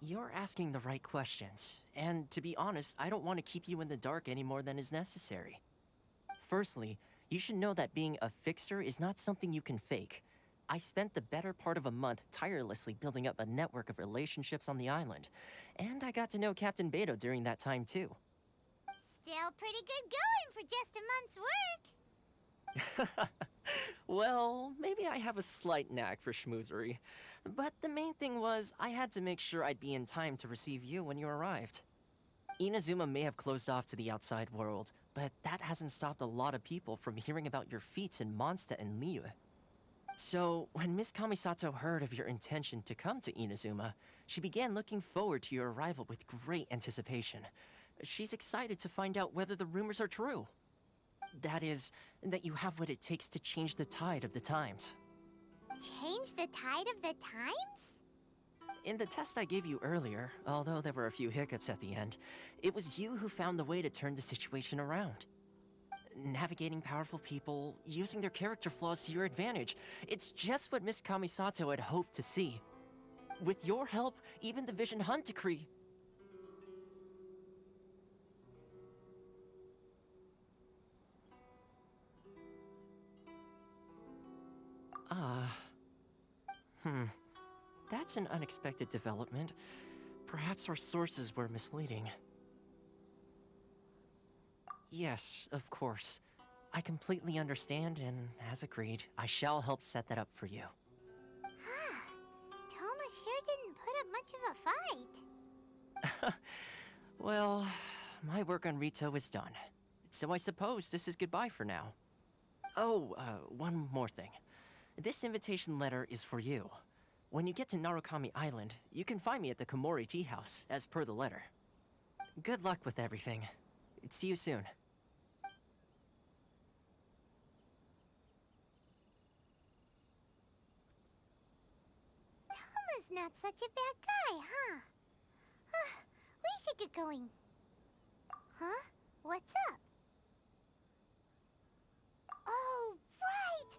F: You're asking the right questions, and to be honest, I don't want to keep you in the dark any more than is necessary. Firstly, you should know that being a fixer is not something you can fake. I spent the better part of a month tirelessly building up a network of relationships on the island, and I got to know Captain Beidou during that time too.
D: Still pretty good going for just a month's work.
F: Well, maybe I have a slight knack for schmoozery, but the main thing was I had to make sure I'd be in time to receive you when you arrived. Inazuma may have closed off to the outside world, but that hasn't stopped a lot of people from hearing about your feats in Mondstadt and Liyue. So, when Miss Kamisato heard of your intention to come to Inazuma, she began looking forward to your arrival with great anticipation. She's excited to find out whether the rumors are true. That is, that you have what it takes to change the tide of the times.
D: Change the tide of the times?
F: In the test I gave you earlier, although there were a few hiccups at the end, it was you who found the way to turn the situation around. Navigating powerful people, using their character flaws to your advantage. It's just what Miss Kamisato had hoped to see. With your help, even the Vision Hunt decree... That's an unexpected development. Perhaps our sources were misleading. Yes, of course. I completely understand, and as agreed, I shall help set that up for you.
D: Toma sure didn't put up much of a fight.
F: Well, my work on Rito is done. So I suppose this is goodbye for now. Oh, one more thing. This invitation letter is for you. When you get to Narukami Island, you can find me at the Komori Tea House, as per the letter. Good luck with everything. See you soon.
D: Toma's not such a bad guy, huh? We should get going. Huh? What's up? Oh, right!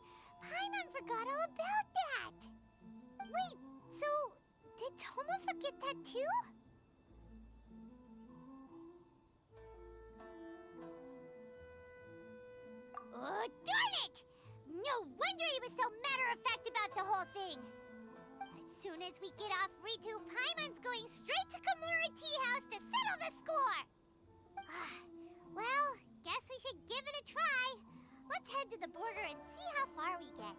D: Paimon forgot all about that! Wait, so did Toma forget that too? Oh, darn it! No wonder he was so matter-of-fact about the whole thing! As soon as we get off Ritu, Paimon's going straight to Komori Tea House to settle the score! Well, guess we should give it a try. Let's head to the border and see how far we get.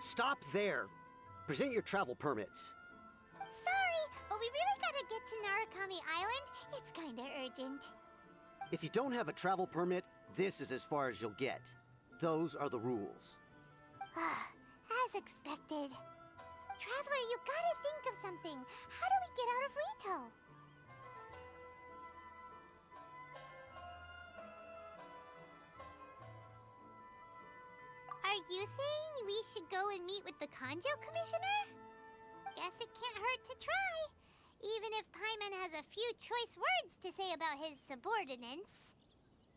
O: Stop there. Present your travel permits.
D: Sorry, but we really gotta get to Narukami Island. It's kinda urgent.
O: If you don't have a travel permit, this is as far as you'll get. Those are the rules.
D: As expected. Traveler, you gotta think of something. How do we get out of Rito? Are you saying we should go and meet with the Kanjo Commissioner? Guess it can't hurt to try. Even if Paimon has a few choice words to say about his subordinates.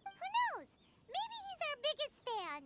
D: Who knows? Maybe he's our biggest fan.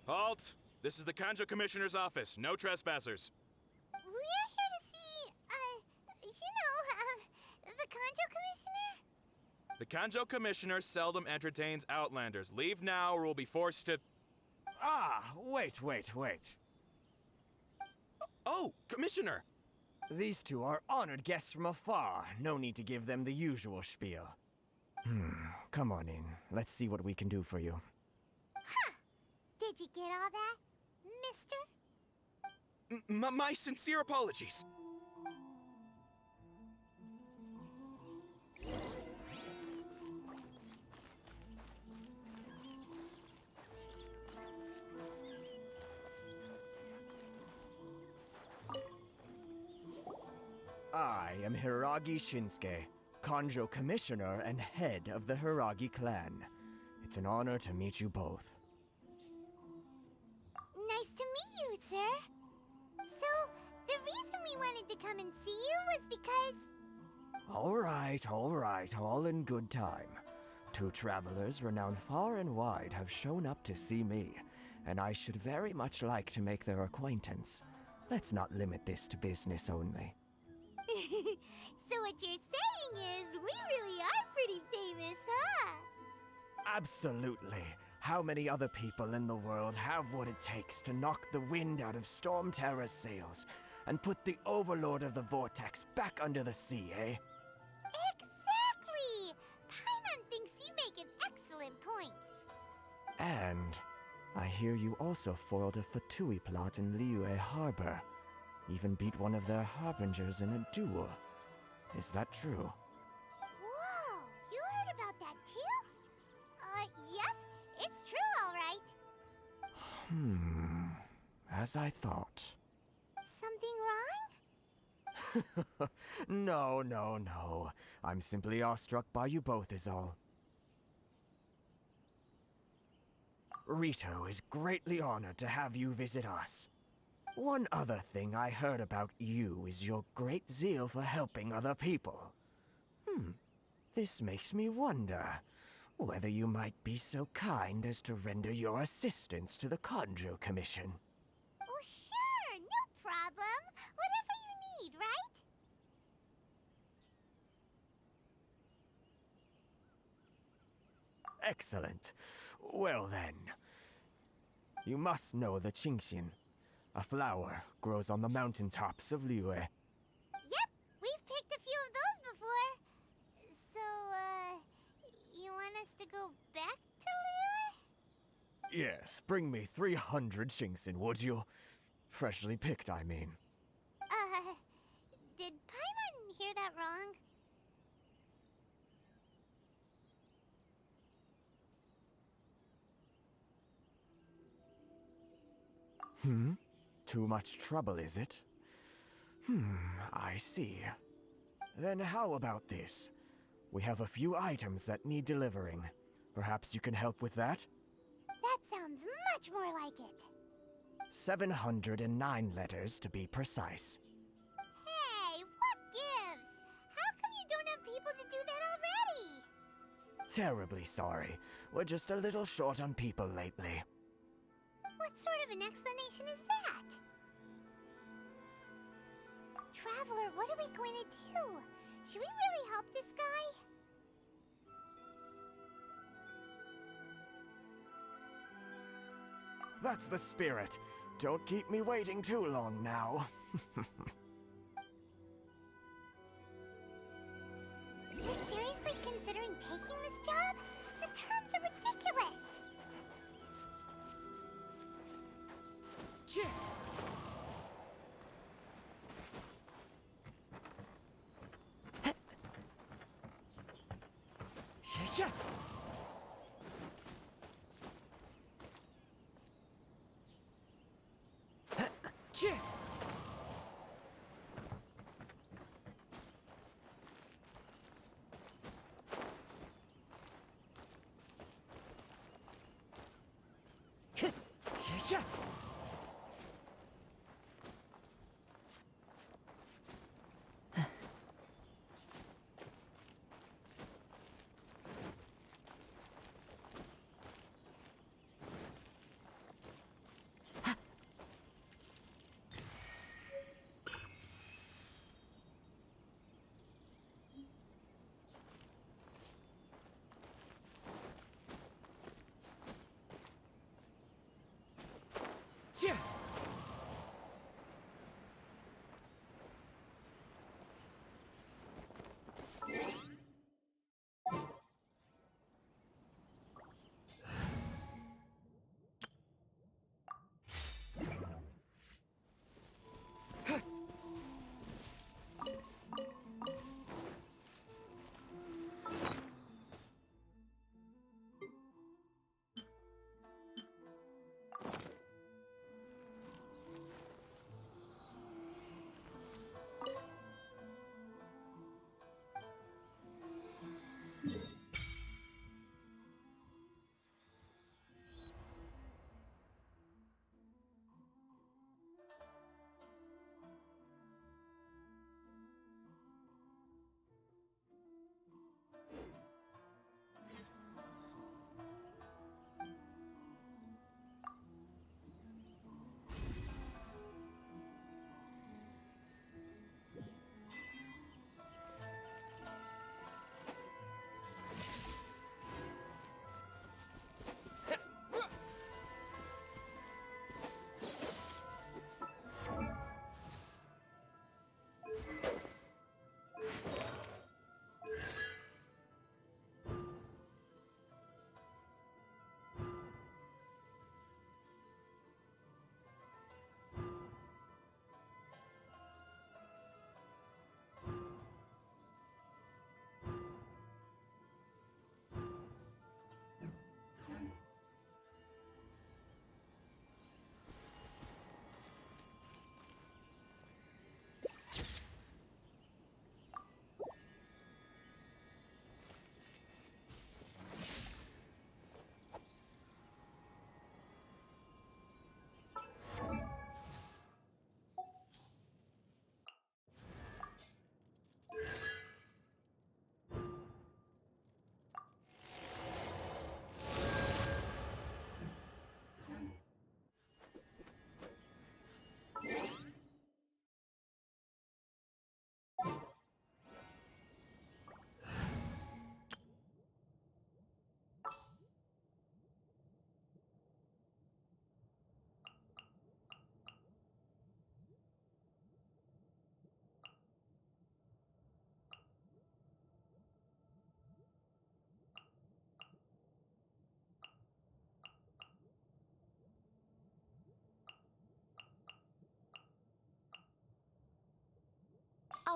H: Halt! This is the Kanjo Commissioner's office. No trespassers.
D: We're here to see, the Kanjo Commissioner?
H: The Kanjo Commissioner seldom entertains Outlanders. Leave now or we'll be forced to...
J: Wait.
H: Oh, Commissioner!
J: These two are honored guests from afar. No need to give them the usual spiel. Come on in. Let's see what we can do for you.
D: Did you get all that, mister?
H: My sincere apologies.
J: I am Hiragi Shinsuke, Kanjo Commissioner and head of the Hiragi clan. It's an honor to meet you both.
D: Nice to meet you, sir. So, the reason we wanted to come and see you was because...
J: All right, all in good time. Two travelers renowned far and wide have shown up to see me, and I should very much like to make their acquaintance. Let's not limit this to business only.
D: So what you're saying is, we really are pretty famous, huh?
J: Absolutely. How many other people in the world have what it takes to knock the wind out of Storm Terror's sails and put the Overlord of the Vortex back under the sea, eh?
D: Exactly! Paimon thinks you make an excellent point.
J: And I hear you also foiled a Fatui plot in Liyue Harbor. Even beat one of their harbingers in a duel. Is that true?
D: Whoa, you heard about that too? Yep, it's true, all right.
J: As I thought.
D: Something wrong?
J: No. I'm simply awestruck by you both is all. Rito is greatly honored to have you visit us. One other thing I heard about you is your great zeal for helping other people. This makes me wonder whether you might be so kind as to render your assistance to the Conjo Commission.
D: Oh, sure, no problem. Whatever you need, right?
J: Excellent. Well then, you must know the Qingxin. A flower grows on the mountaintops of Liyue.
D: Yep, we've picked a few of those before. So, you want us to go back to Liyue?
J: Yes, bring me 300 Qingxin, would you? Freshly picked, I mean.
D: Did Paimon hear that wrong?
J: Too much trouble, is it? I see. Then how about this? We have a few items that need delivering. Perhaps you can help with that?
D: That sounds much more like it.
J: 709 letters to be precise.
D: Hey, what gives? How come you don't have people to do that already?
J: Terribly sorry. We're just a little short on people lately.
D: What sort of an explanation is that? Traveler, what are we going to do? Should we really help this guy?
J: That's the spirit. Don't keep me waiting too long now.
D: You're seriously considering taking this job? The terms are ridiculous.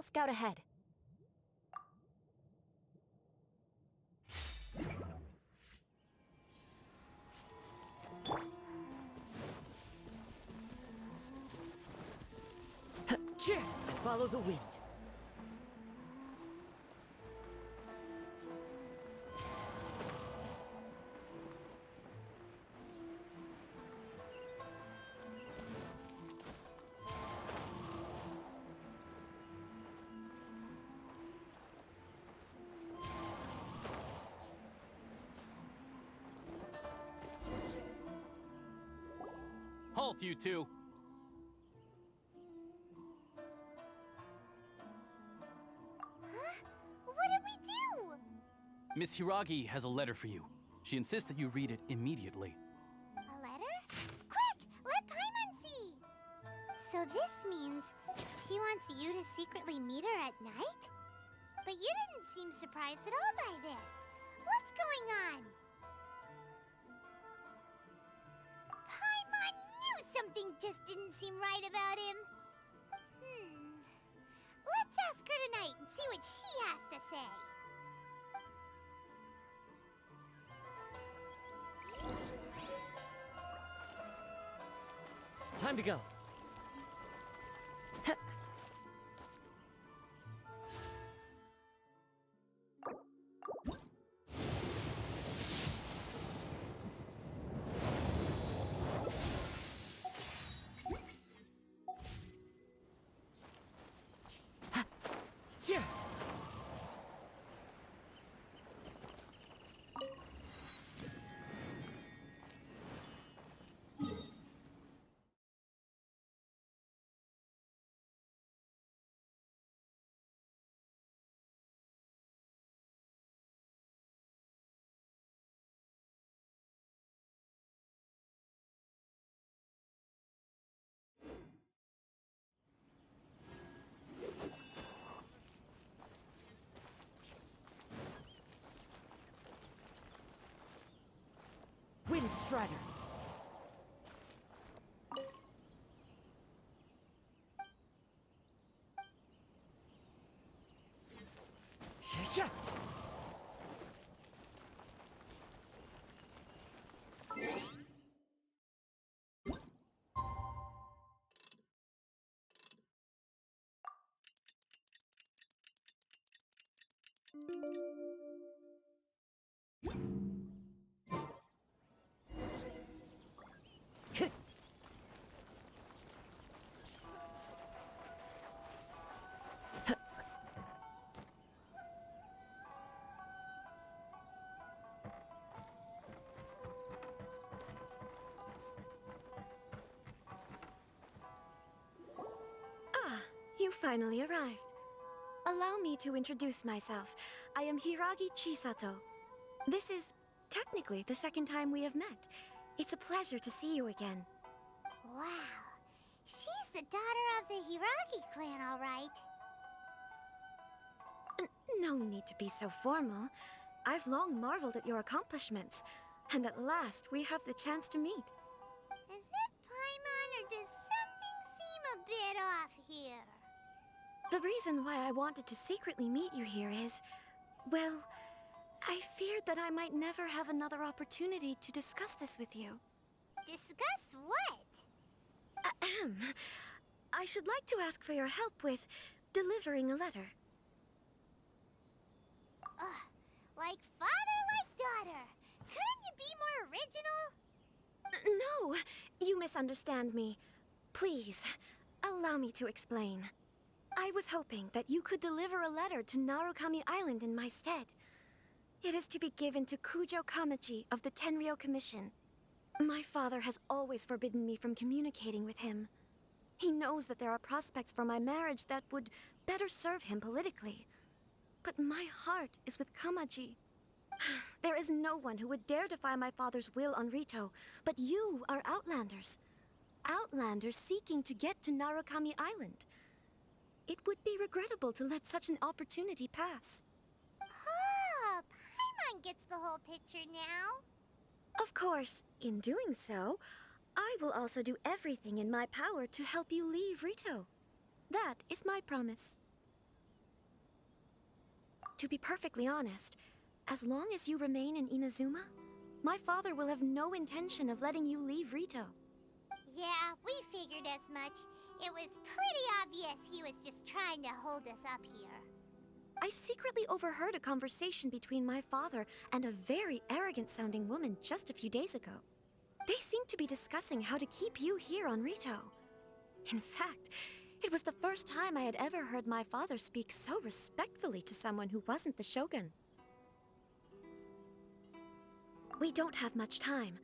P: I'll scout ahead. Follow the wind.
Q: Halt, you two!
D: What did we do?
Q: Miss Hiragi has a letter for you. She insists that you read it immediately.
D: A letter? Quick! Let Paimon see! So this means she wants you to secretly meet her at night? But you didn't seem surprised at all by this. What's going on? Paimon knew something just didn't seem right about him. Let's ask her tonight and see what she has to say.
P: Time to go. Wind Strider. Yeah.
R: You finally arrived. Allow me to introduce myself. I am Hiragi Chisato. This is technically the second time we have met. It's a pleasure to see you again.
D: Wow. She's the daughter of the Hiragi clan, all right.
R: No need to be so formal. I've long marveled at your accomplishments, and at last we have the chance to meet.
D: Is it Paimon, or does something seem a bit off here?
R: The reason why I wanted to secretly meet you here is, well, I feared that I might never have another opportunity to discuss this with you.
D: Discuss what?
R: Ahem. I should like to ask for your help with delivering a letter.
D: Like father, like daughter. Couldn't you be more original?
R: No, you misunderstand me. Please, allow me to explain. I was hoping that you could deliver a letter to Narukami Island in my stead. It is to be given to Kujo Kamachi of the Tenryou Commission. My father has always forbidden me from communicating with him. He knows that there are prospects for my marriage that would better serve him politically. But my heart is with Kamaji. There is no one who would dare defy my father's will on Rito, but you are Outlanders. Outlanders seeking to get to Narukami Island. It would be regrettable to let such an opportunity pass.
D: Oh, Paimon gets the whole picture now.
R: Of course, in doing so, I will also do everything in my power to help you leave Rito. That is my promise. To be perfectly honest, as long as you remain in Inazuma, my father will have no intention of letting you leave Rito.
D: Yeah, we figured as much. It was pretty obvious he was just trying to hold us up here.
R: I secretly overheard a conversation between my father and a very arrogant-sounding woman just a few days ago. They seemed to be discussing how to keep you here on Rito. In fact, it was the first time I had ever heard my father speak so respectfully to someone who wasn't the Shogun. We don't have much time.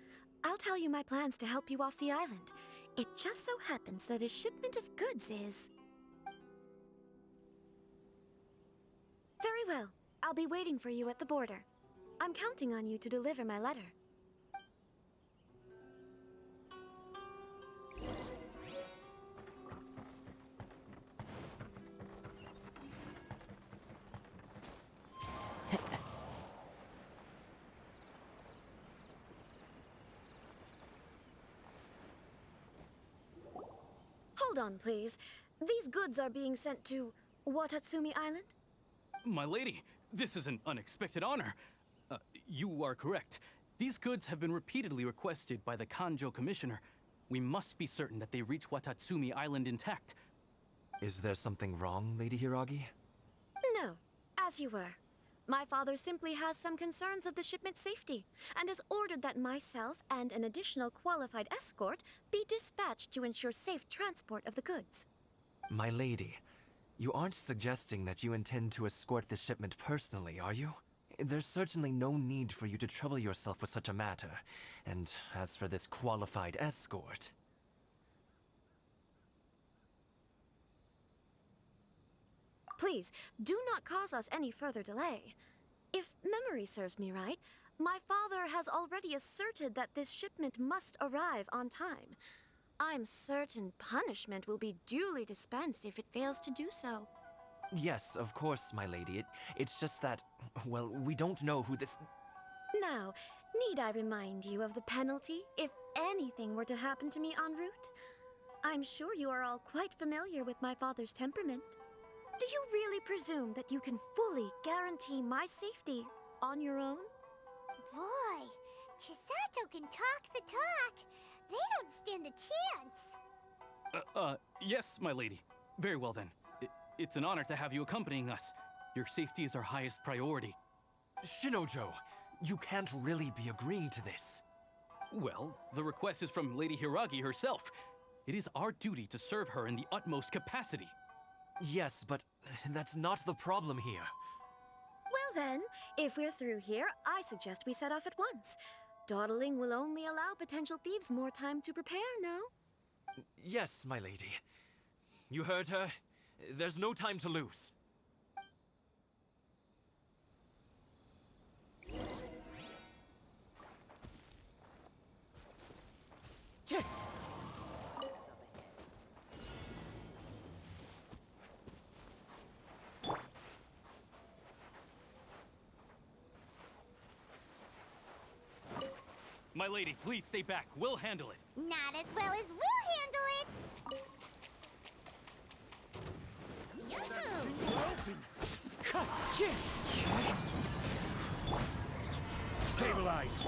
R: I'll tell you my plans to help you off the island. It just so happens that a shipment of goods is... Very well. I'll be waiting for you at the border. I'm counting on you to deliver my letter. Hold on, please. These goods are being sent to Watatsumi Island?
Q: My lady, this is an unexpected honor. You are correct. These goods have been repeatedly requested by the Kanjo Commissioner. We must be certain that they reach Watatsumi Island intact.
S: Is there something wrong, Lady Hiragi?
R: No, as you were. My father simply has some concerns of the shipment's safety, and has ordered that myself and an additional qualified escort be dispatched to ensure safe transport of the goods.
S: My lady, you aren't suggesting that you intend to escort this shipment personally, are you? There's certainly no need for you to trouble yourself with such a matter. And as for this qualified escort...
R: Please, do not cause us any further delay. If memory serves me right, my father has already asserted that this shipment must arrive on time. I'm certain punishment will be duly dispensed if it fails to do so.
S: Yes, of course, my lady. It's just that, well, we don't know who this...
R: Now, need I remind you of the penalty if anything were to happen to me en route? I'm sure you are all quite familiar with my father's temperament. Do you really presume that you can fully guarantee my safety on your own?
D: Boy, Chisato can talk the talk. They don't stand a chance.
Q: Yes, my lady. Very well then. It's an honor to have you accompanying us. Your safety is our highest priority.
S: Shinojo, you can't really be agreeing to this.
Q: Well, the request is from Lady Hiragi herself. It is our duty to serve her in the utmost capacity.
S: Yes, but that's not the problem here.
R: Well then, if we're through here, I suggest we set off at once. Dawdling will only allow potential thieves more time to prepare, no?
S: Yes, my lady. You heard her. There's no time to lose.
Q: My lady, please stay back. We'll handle it.
D: Not as well as we'll handle it.
N: Stabilize.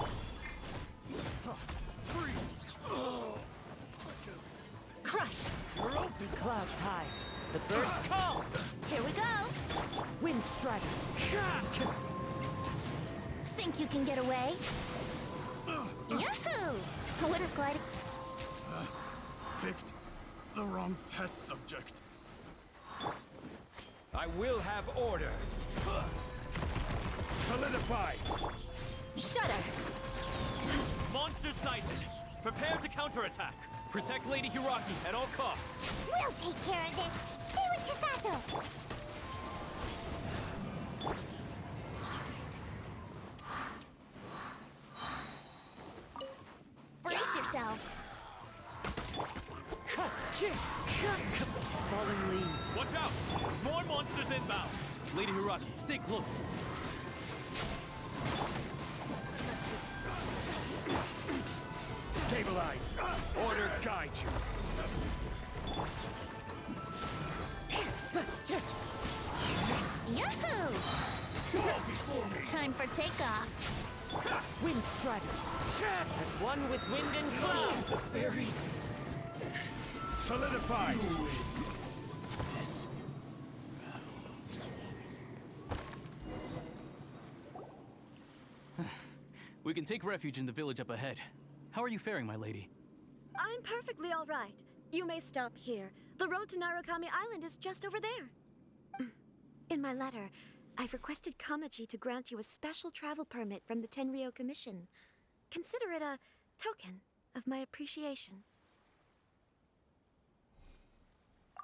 P: Crush! We're open. Clouds high. The birds call.
B: Here we go.
P: Wind strider.
B: Think you can get away? Yahoo! Wouldn't glide.
T: Picked the wrong test subject.
N: I will have order. Solidify.
B: Shudder!
S: Monster sighted! Prepare to counterattack!
Q: Protect Lady Hiragi at all costs.
D: We'll take care of this. Stay with Chisato.
B: Brace yourselves.
P: Falling leaves.
S: Watch out! More monsters inbound!
Q: Lady Hiragi, stay close.
N: Stabilize. Order guide you.
B: Yahoo!
D: Time for takeoff.
P: Wind strider. As one with wind and cloud.
N: Fairy.
T: Solidify!
N: Yes.
Q: We can take refuge in the village up ahead. How are you faring, my lady?
R: I'm perfectly all right. You may stop here. The road to Narukami Island is just over there. In my letter, I've requested Kamaji to grant you a special travel permit from the Tenryou Commission. Consider it a token of my appreciation.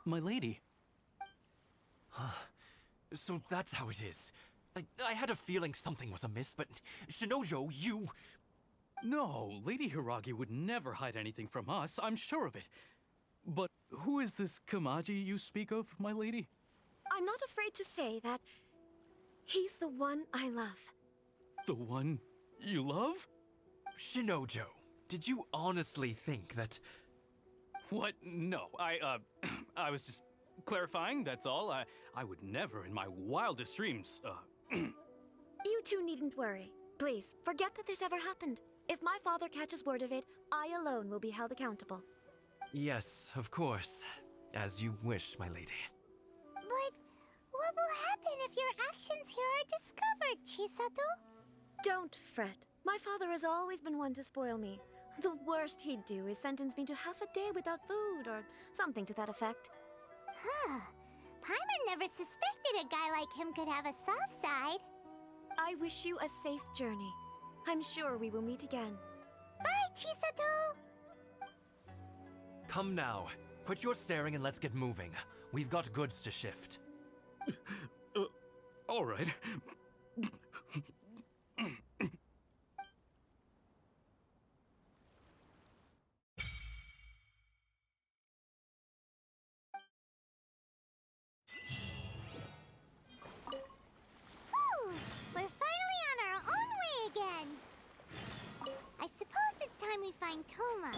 Q: My lady.
S: So that's how it is. I had a feeling something was amiss, but Shinojo, you...
Q: No, Lady Hiragi would never hide anything from us, I'm sure of it. But who is this Kamaji you speak of, my lady?
R: I'm not afraid to say that he's the one I love.
Q: The one you love?
S: Shinojo, did you honestly think that...
Q: What? No, I was just clarifying, that's all. I would never in my wildest dreams,
R: You two needn't worry. Please, forget that this ever happened. If my father catches word of it, I alone will be held accountable.
S: Yes, of course. As you wish, my lady.
D: But what will happen if your actions here are discovered, Chisato?
R: Don't fret. My father has always been one to spoil me. The worst he'd do is sentence me to half a day without food, or something to that effect.
D: Huh. Paimon never suspected a guy like him could have a soft side.
R: I wish you a safe journey. I'm sure we will meet again.
D: Bye, Chisato!
S: Come now. Quit your staring and let's get moving. We've got goods to shift.
Q: All right.
D: We're finally on our own way again. I suppose it's time we find Toma.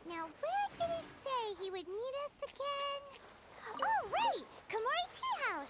D: Now, where did he say he would meet us again? Oh, right! Komori Tea House!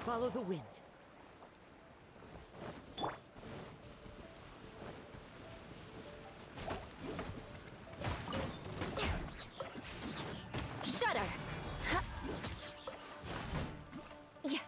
P: Follow the wind.
R: Shudder! Yeah.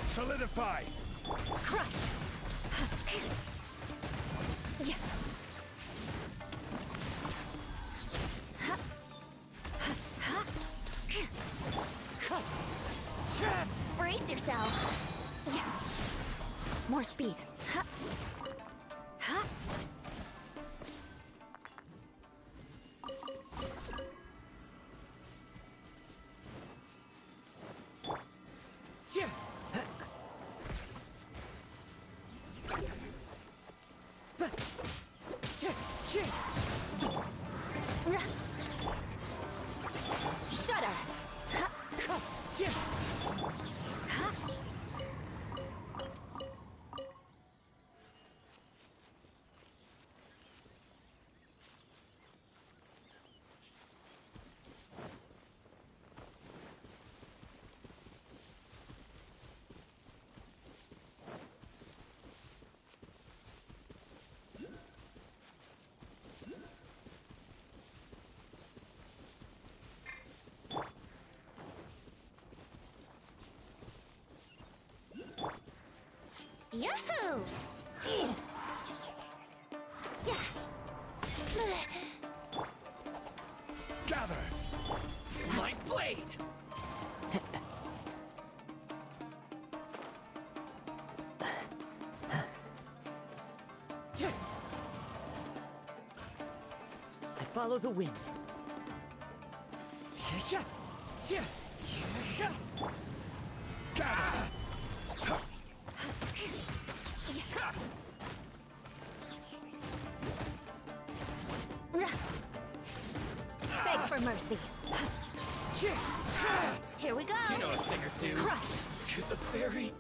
T: Solidify!
R: Crush! Yeah. Brace yourself. Yeah. More speed. Shudder. Yahoo! Yeah.
T: Gather!
N: My blade!
P: I follow the wind.
T: Gather!
R: Beg for mercy. Here we go.
L: You know a thing or two.
R: Crush.
L: To the very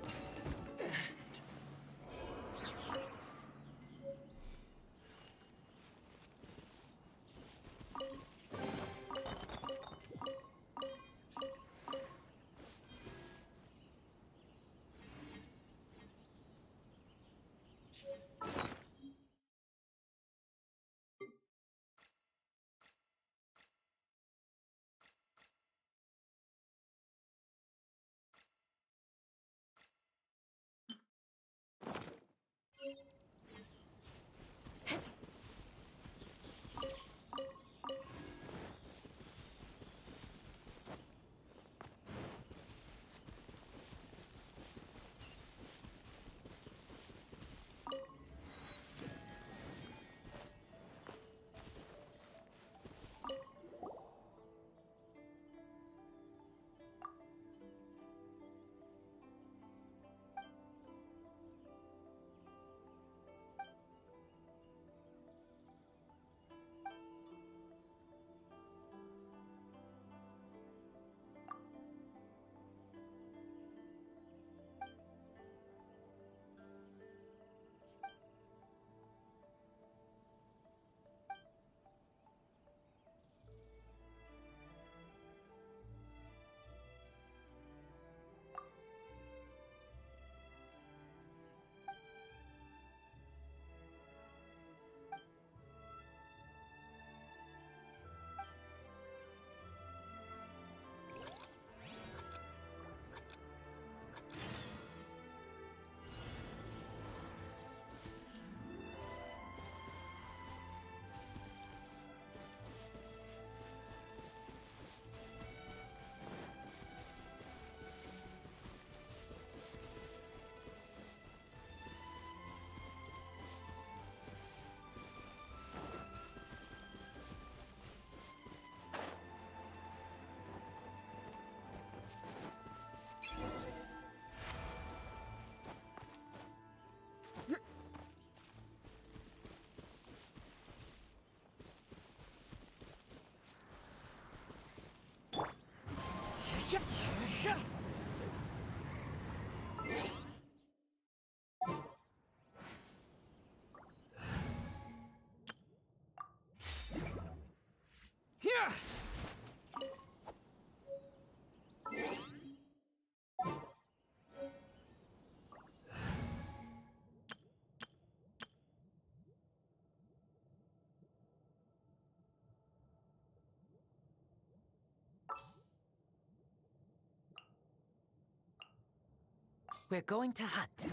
P: We're going to hunt.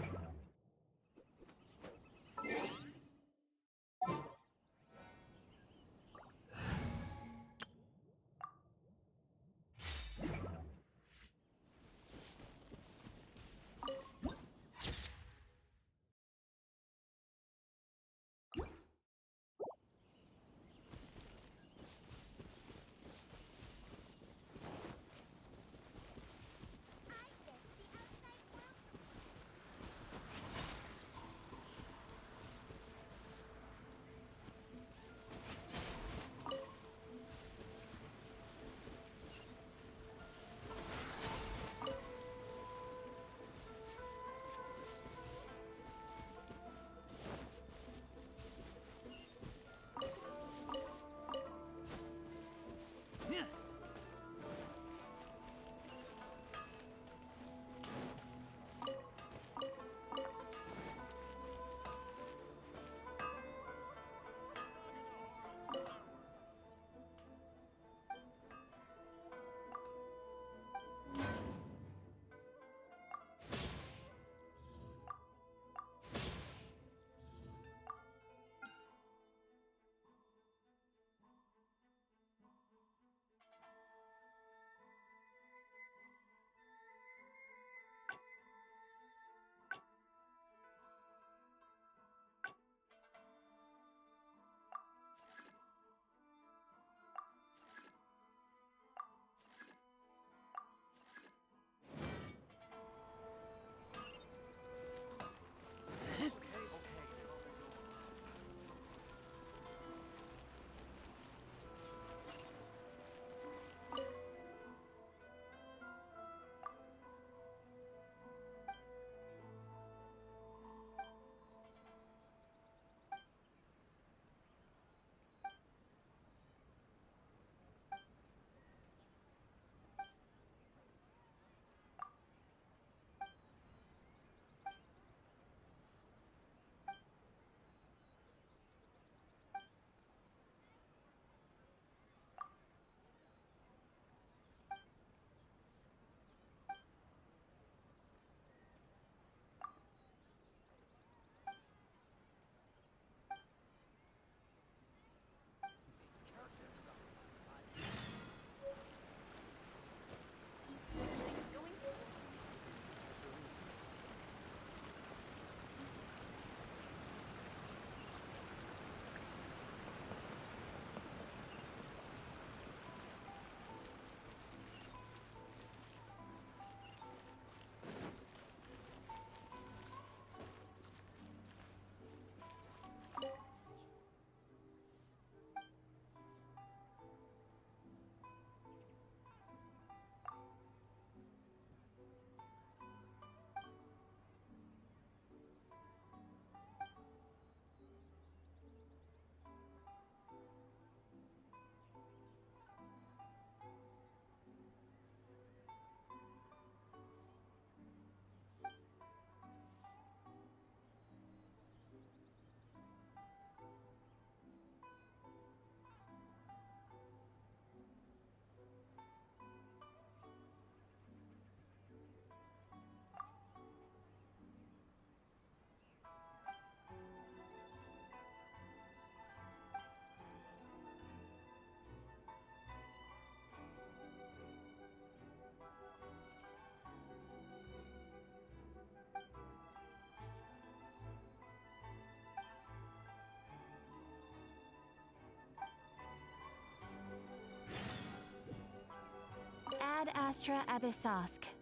B: Ad Astra Abyssosk.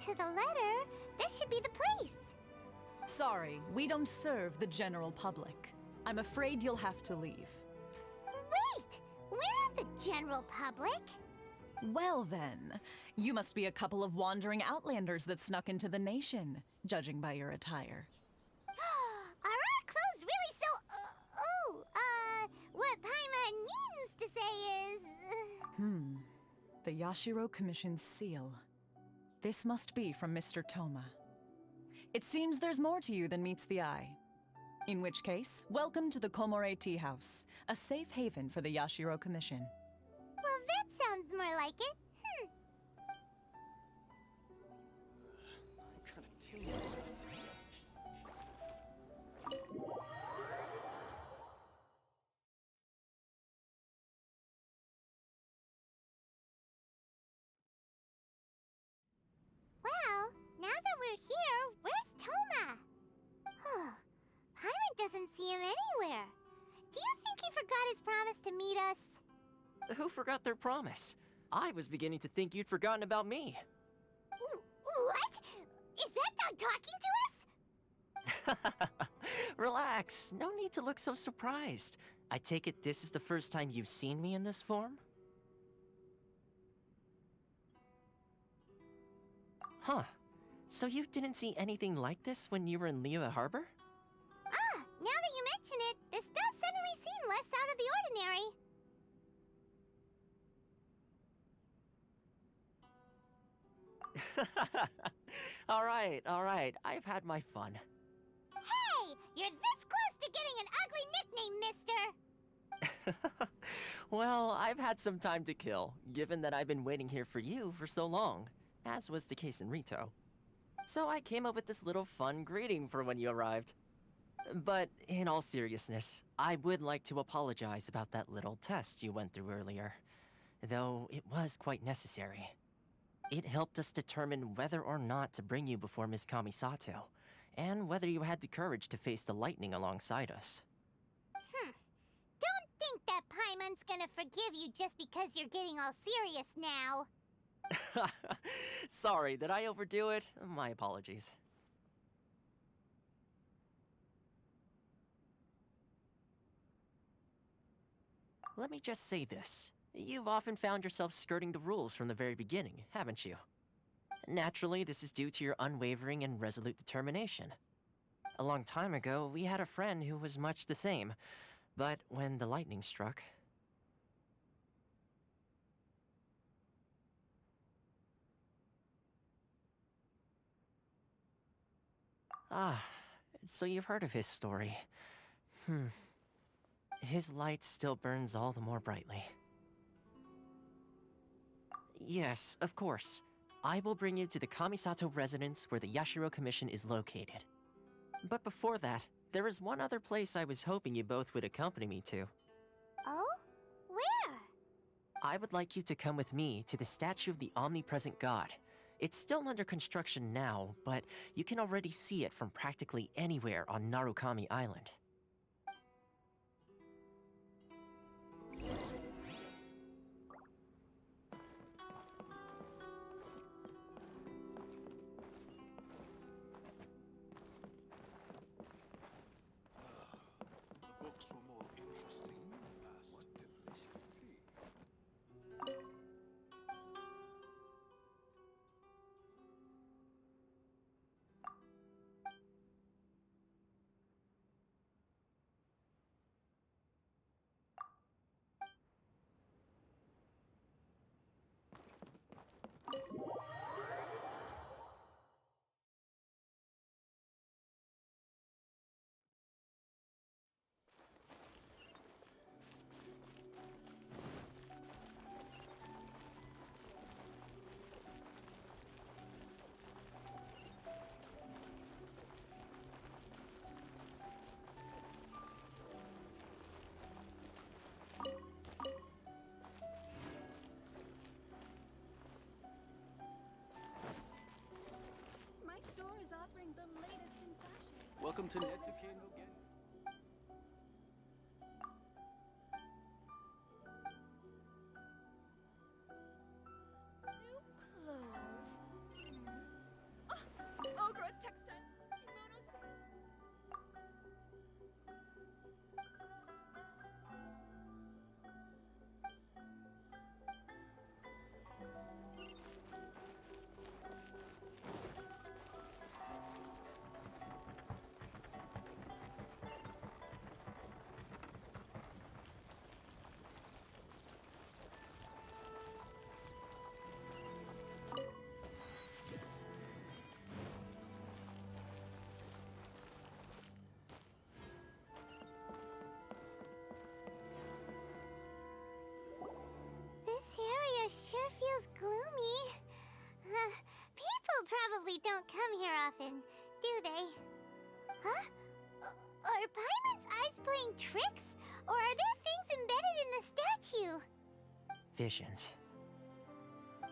D: to the letter, this should be the place.
U: Sorry, we don't serve the general public. I'm afraid you'll have to leave.
D: Wait! We're not the general public.
U: Well then, you must be a couple of wandering outlanders that snuck into the nation, judging by your attire.
D: Are our clothes really so... what Paimon means to say is...
U: The Yashiro Commission's seal. This must be from Mr. Toma. It seems there's more to you than meets the eye. In which case, welcome to the Komore Tea House, a safe haven for the Yashiro Commission.
D: Well, that sounds more like it. Well, now that we're here, where's Toma? Paimon doesn't see him anywhere. Do you think he forgot his promise to meet us?
F: Who forgot their promise? I was beginning to think you'd forgotten about me.
D: What? Is that dog talking to us?
F: Relax, no need to look so surprised. I take it this is the first time you've seen me in this form? Huh. So you didn't see anything like this when you were in Liyue Harbor?
D: Now that you mention it, this does suddenly seem less out of the ordinary.
F: All right, I've had my fun.
D: Hey! You're this close to getting an ugly nickname, mister!
F: Well, I've had some time to kill, given that I've been waiting here for you for so long, as was the case in Rito. So I came up with this little fun greeting for when you arrived. But in all seriousness, I would like to apologize about that little test you went through earlier, though it was quite necessary. It helped us determine whether or not to bring you before Miss Kamisato, and whether you had the courage to face the lightning alongside us.
D: Don't think that Paimon's gonna forgive you just because you're getting all serious now.
F: Sorry, did I overdo it? My apologies. Let me just say this. You've often found yourself skirting the rules from the very beginning, haven't you? Naturally, this is due to your unwavering and resolute determination. A long time ago, we had a friend who was much the same, but when the lightning struck... so you've heard of his story. His light still burns all the more brightly. Yes, of course. I will bring you to the Kamisato residence where the Yashiro Commission is located. But before that, there is one other place I was hoping you both would accompany me to.
D: Oh? Where?
F: I would like you to come with me to the statue of the omnipresent god. It's still under construction now, but you can already see it from practically anywhere on Narukami Island.
T: The books were more interesting in the past. What delicious tea.
I: My store is offering the latest in fashion.
Q: Welcome to Netsuke no Gen.
I: New clothes.
D: don't come here often, do they? Huh? Are Paimon's eyes playing tricks? Or are there things embedded in the statue?
F: Visions.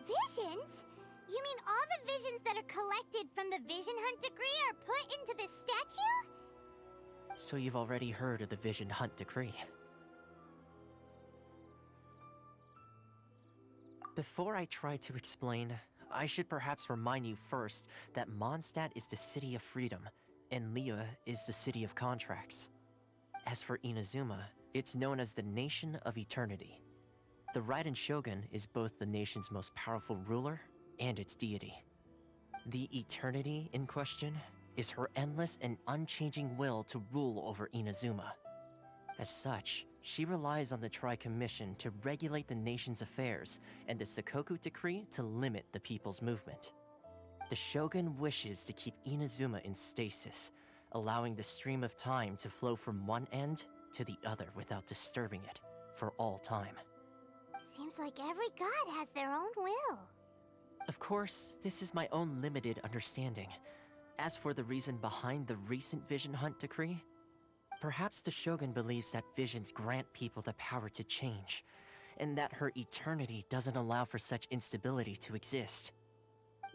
D: Visions? You mean all the visions that are collected from the Vision Hunt decree are put into this statue?
F: So you've already heard of the Vision Hunt decree. Before I try to explain, I should perhaps remind you first that Mondstadt is the city of freedom, and Liyue is the city of contracts. As for Inazuma, it's known as the Nation of Eternity. The Raiden Shogun is both the nation's most powerful ruler and its deity. The Eternity in question is her endless and unchanging will to rule over Inazuma. As such, she relies on the Tri-Commission to regulate the nation's affairs and the Sakoku Decree to limit the people's movement. The Shogun wishes to keep Inazuma in stasis, allowing the stream of time to flow from one end to the other without disturbing it for all time.
D: Seems like every god has their own will.
F: Of course, this is my own limited understanding. As for the reason behind the recent Vision Hunt decree, perhaps the Shogun believes that visions grant people the power to change, and that her eternity doesn't allow for such instability to exist.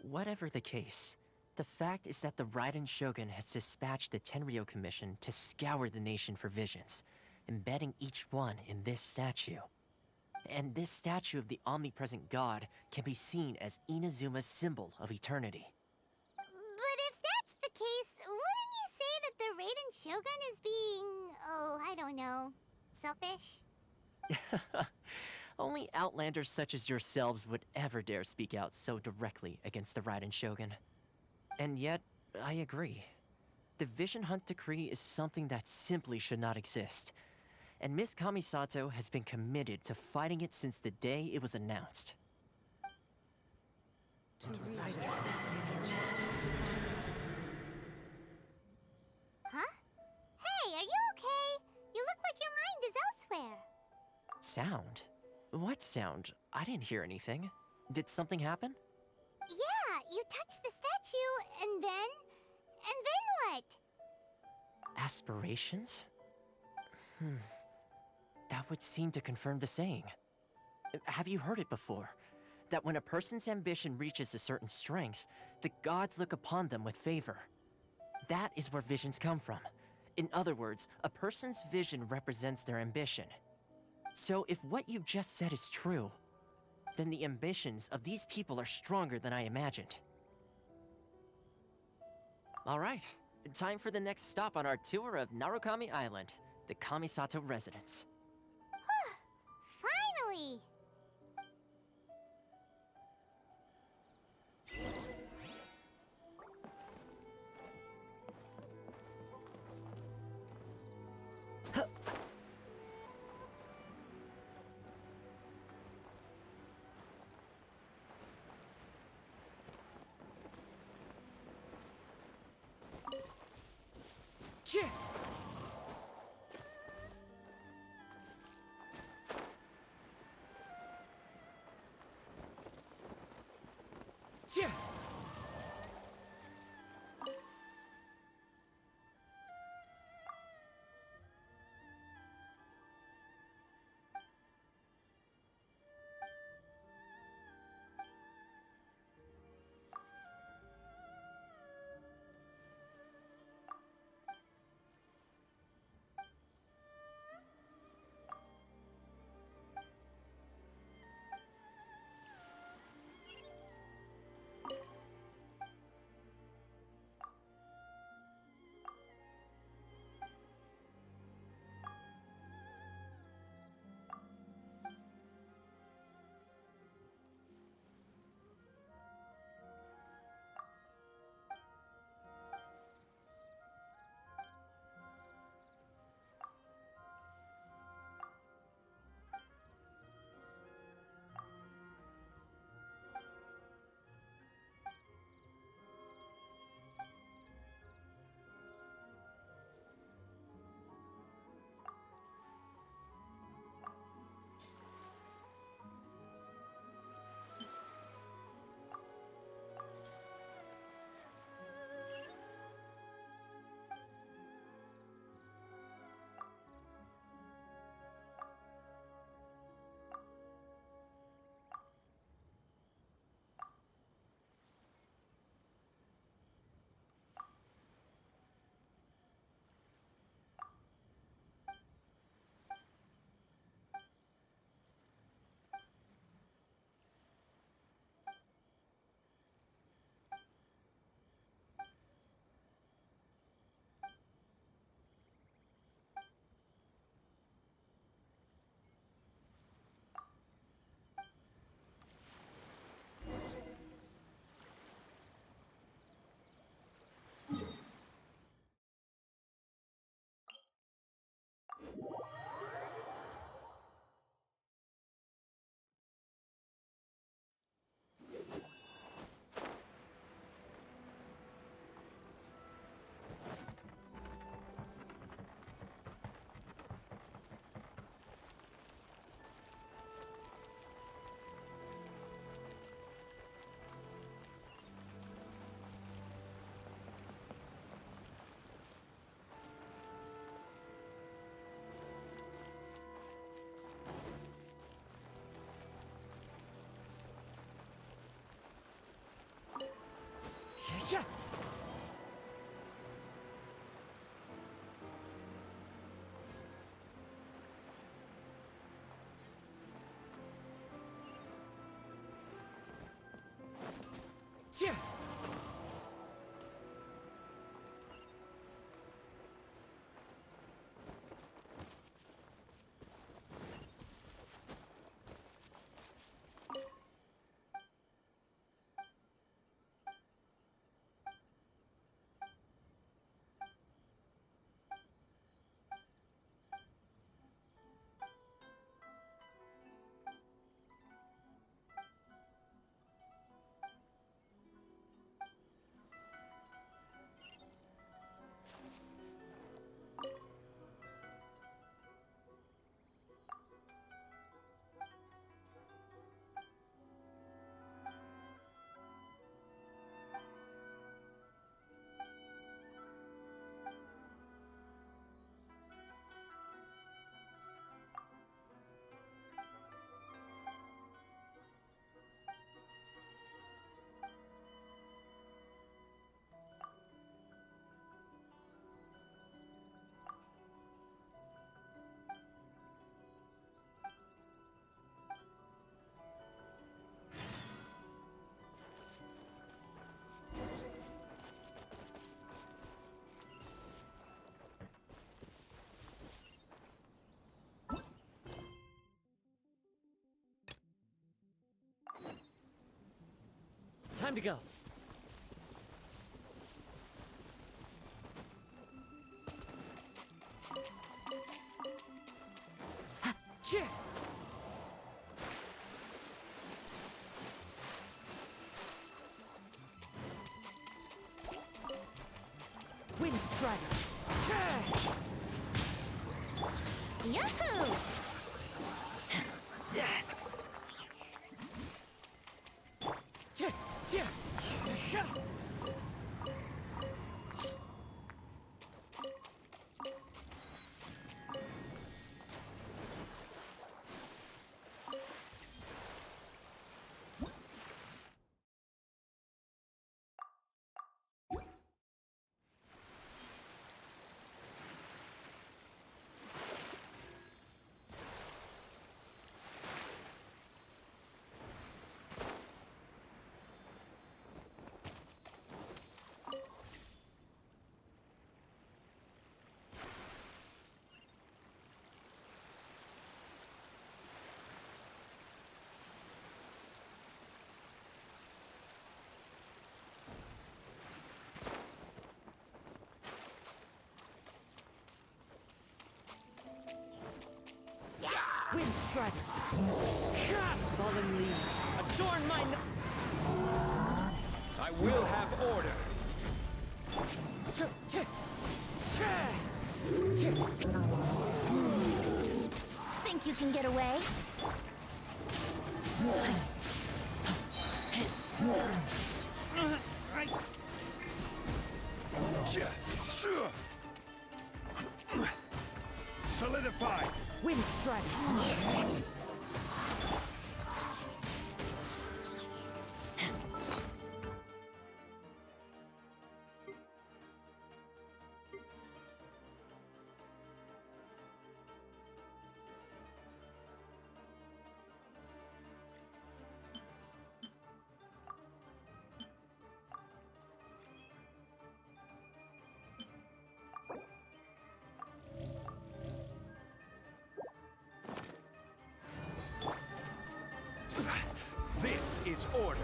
F: Whatever the case, the fact is that the Raiden Shogun has dispatched the Tenryou Commission to scour the nation for visions, embedding each one in this statue. And this statue of the omnipresent god can be seen as Inazuma's symbol of eternity.
D: But if that's the case, wouldn't you say that the Raiden Shogun is being, oh, I don't know, selfish?
F: Only outlanders such as yourselves would ever dare speak out so directly against the Raiden Shogun. And yet, I agree. The Vision Hunt decree is something that simply should not exist. And Miss Kamisato has been committed to fighting it since the day it was announced.
D: Huh? Hey, are you okay? You look like your mind is elsewhere.
F: Sound? What sound? I didn't hear anything. Did something happen?
D: Yeah, you touched the statue, and then what?
F: Aspirations? That would seem to confirm the saying. Have you heard it before? That when a person's ambition reaches a certain strength, the gods look upon them with favor. That is where visions come from. In other words, a person's vision represents their ambition. So if what you just said is true, then the ambitions of these people are stronger than I imagined. Alright, time for the next stop on our tour of Narukami Island, the Kamisato residence.
D: Finally!
P: Time to go. Wind Strider.
B: Yahoo!
P: Wind Strider. Fallen leaves. Adorn my
N: I will have order.
B: Think you can get away?
N: Solidify.
P: Wind Strider.
N: This is order.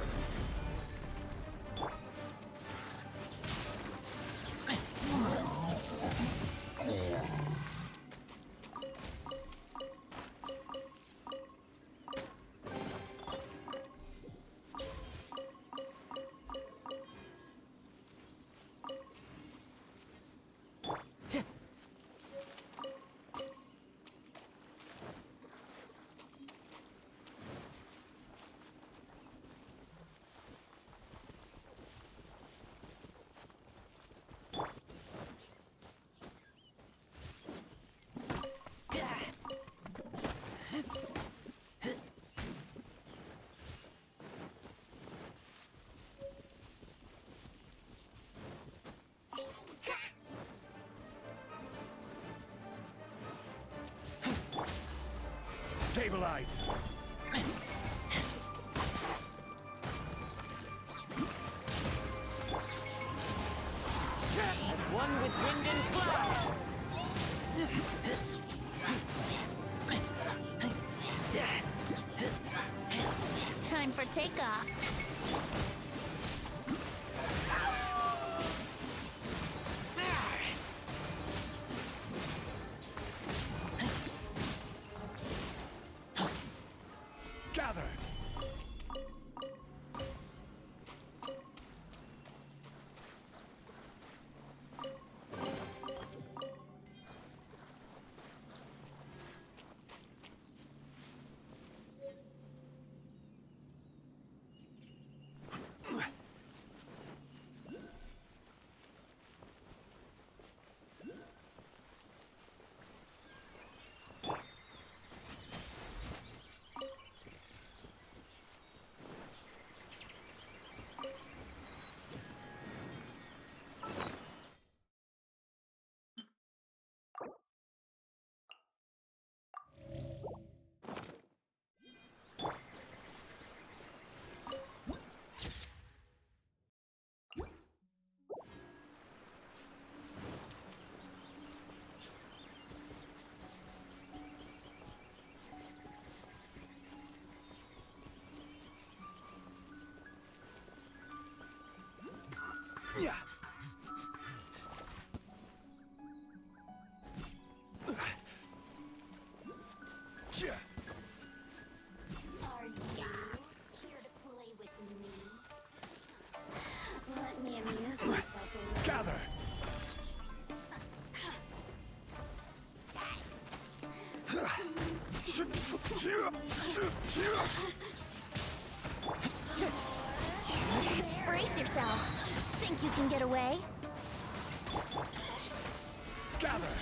N: Stabilize!
P: As one with wind and cloud!
D: Time for takeoff.
N: Gather! Yeah.
D: Are you here to play with me? Let me amuse myself a little.
N: Gather!
D: Brace yourself. Think you can get away?
N: Gather!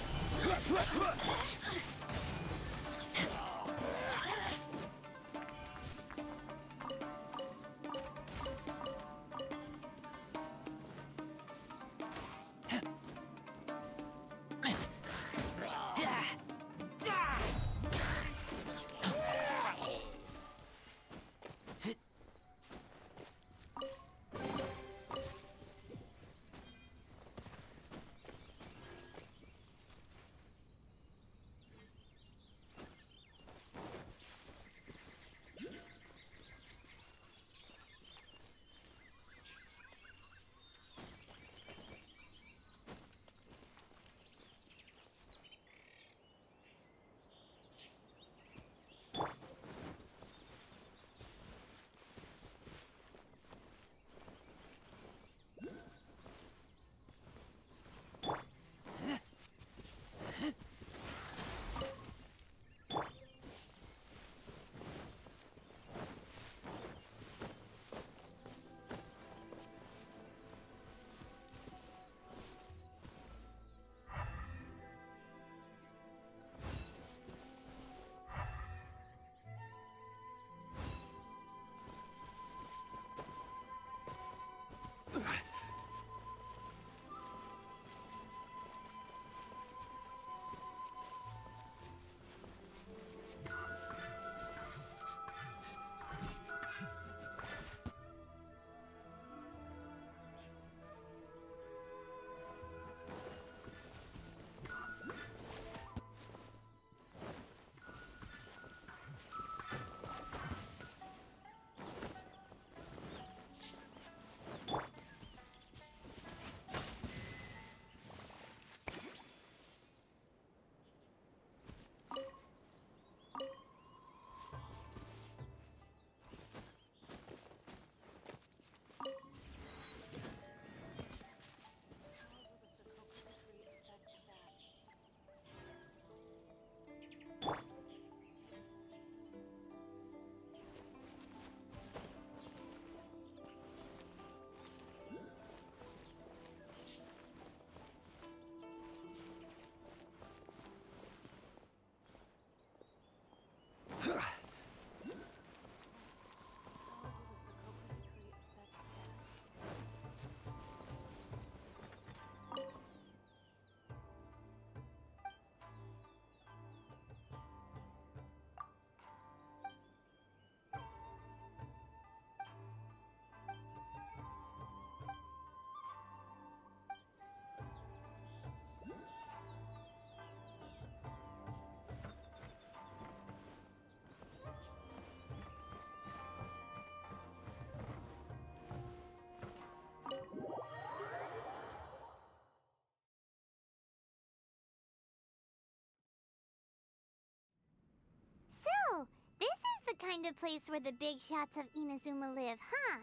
D: kind of place where the big shots of Inazuma live, huh?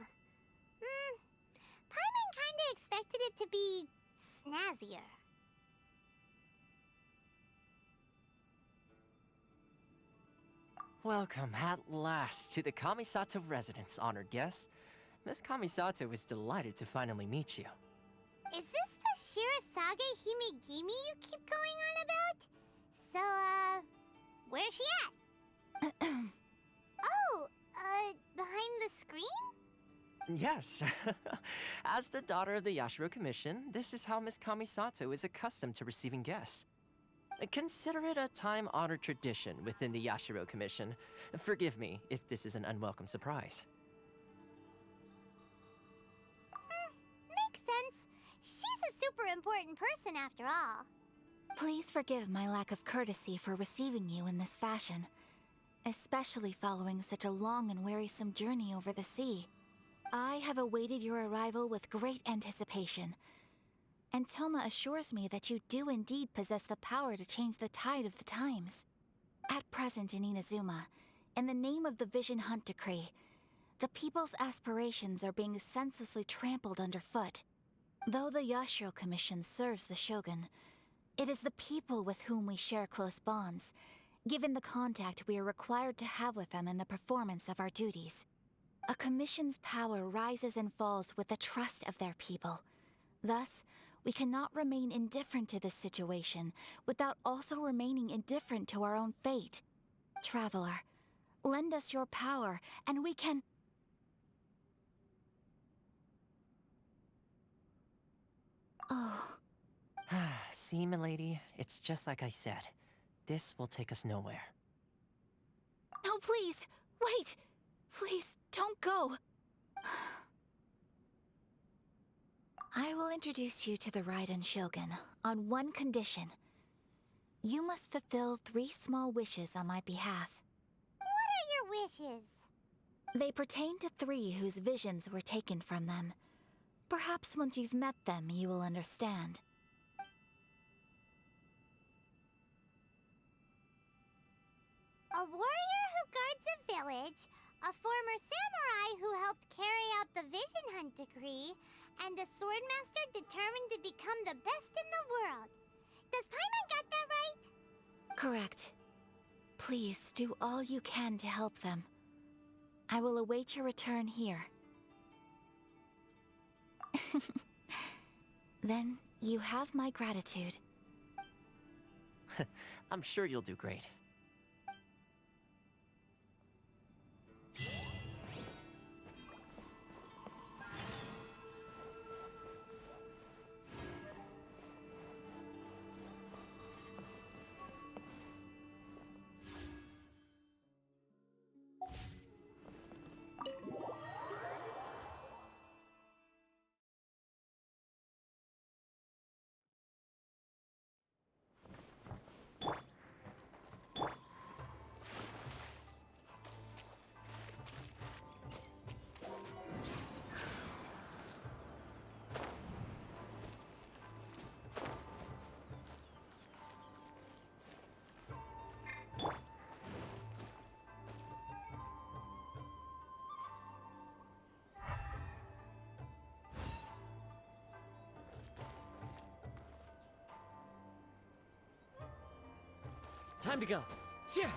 D: Paimon kinda expected it to be snazzier.
F: Welcome at last to the Kamisato residence, honored guests. Miss Kamisato is delighted to finally meet you.
D: Is this the Shirazage Himegimi you keep going on about? So, where's she at? Oh, behind the screen?
F: Yes. As the daughter of the Yashiro Commission, this is how Miss Kamisato is accustomed to receiving guests. Consider it a time-honored tradition within the Yashiro Commission. Forgive me if this is an unwelcome surprise.
D: Makes sense. She's a super important person after all.
B: Please forgive my lack of courtesy for receiving you in this fashion, especially following such a long and wearisome journey over the sea. I have awaited your arrival with great anticipation, and Toma assures me that you do indeed possess the power to change the tide of the times. At present in Inazuma, in the name of the Vision Hunt Decree, the people's aspirations are being senselessly trampled underfoot. Though the Yashiro Commission serves the Shogun, it is the people with whom we share close bonds, given the contact we are required to have with them in the performance of our duties. A commission's power rises and falls with the trust of their people. Thus, we cannot remain indifferent to this situation without also remaining indifferent to our own fate. Traveler, lend us your power, and we can... Oh.
F: See, milady, it's just like I said. This will take us nowhere.
B: No, please! Wait! Please, don't go! I will introduce you to the Raiden Shogun on one condition. You must fulfill 3 small wishes on my behalf.
D: What are your wishes?
B: They pertain to 3 whose visions were taken from them. Perhaps once you've met them, you will understand.
D: A warrior who guards a village, a former samurai who helped carry out the Vision Hunt Decree, and a swordmaster determined to become the best in the world. Does Paimon got that right?
B: Correct. Please do all you can to help them. I will await your return here. Then you have my gratitude.
F: I'm sure you'll do great.
P: Time to go. Yeah.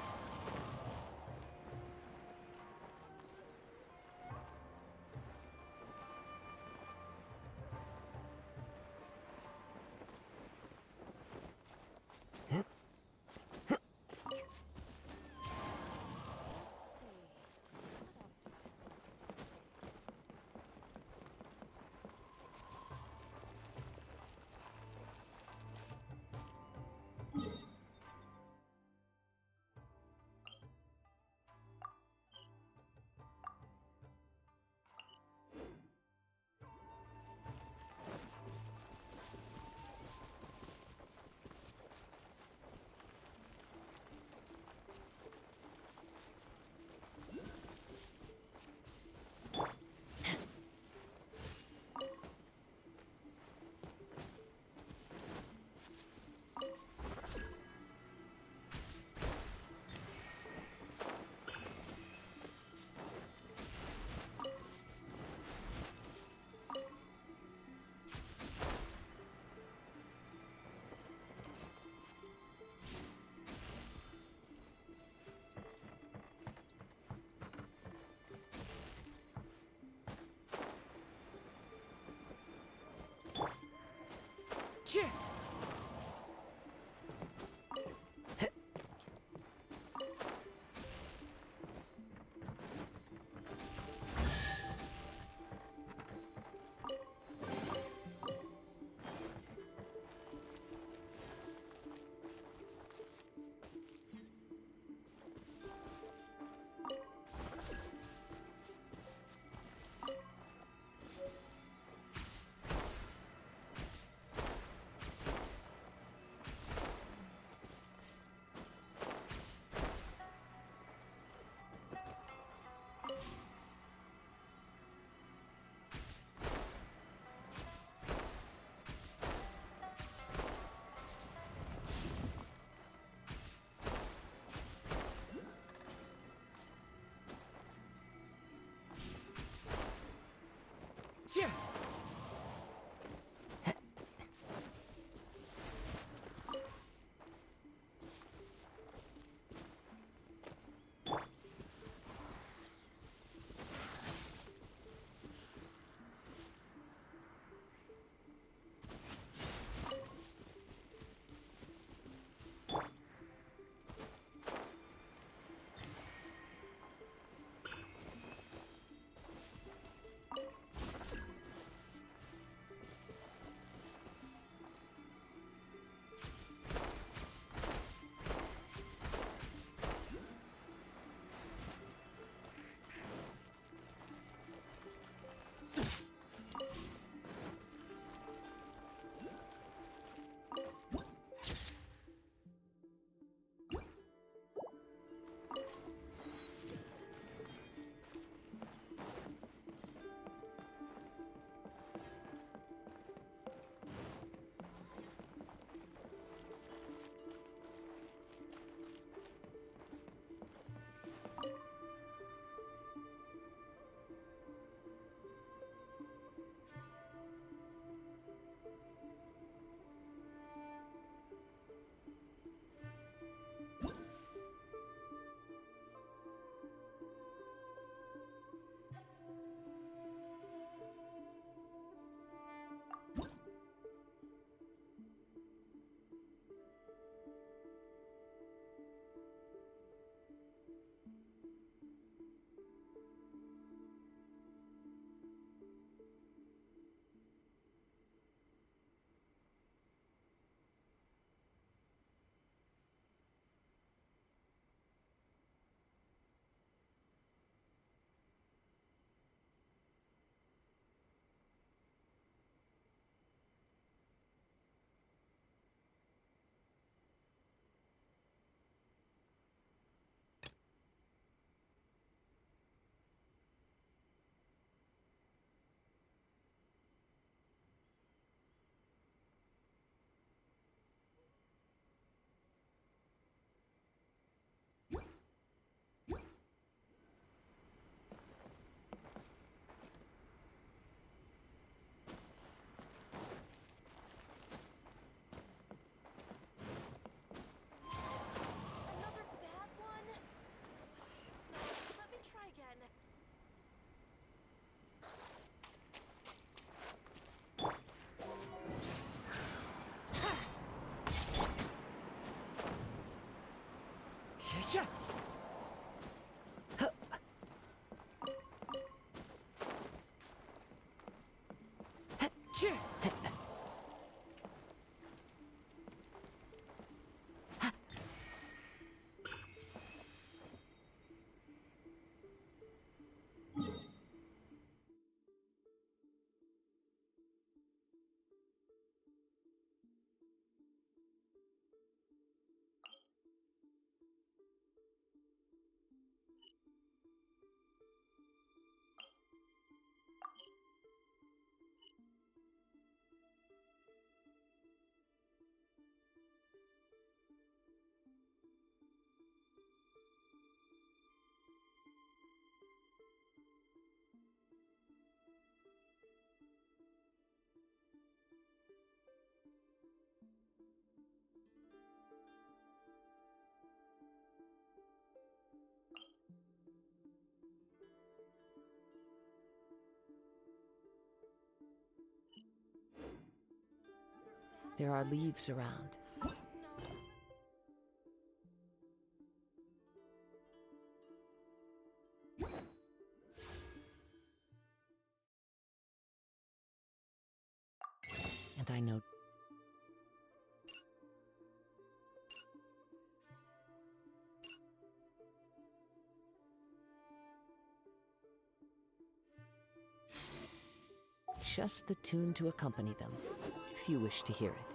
A: There are leaves around. And I know... just the tune to accompany them, if you wish to hear it.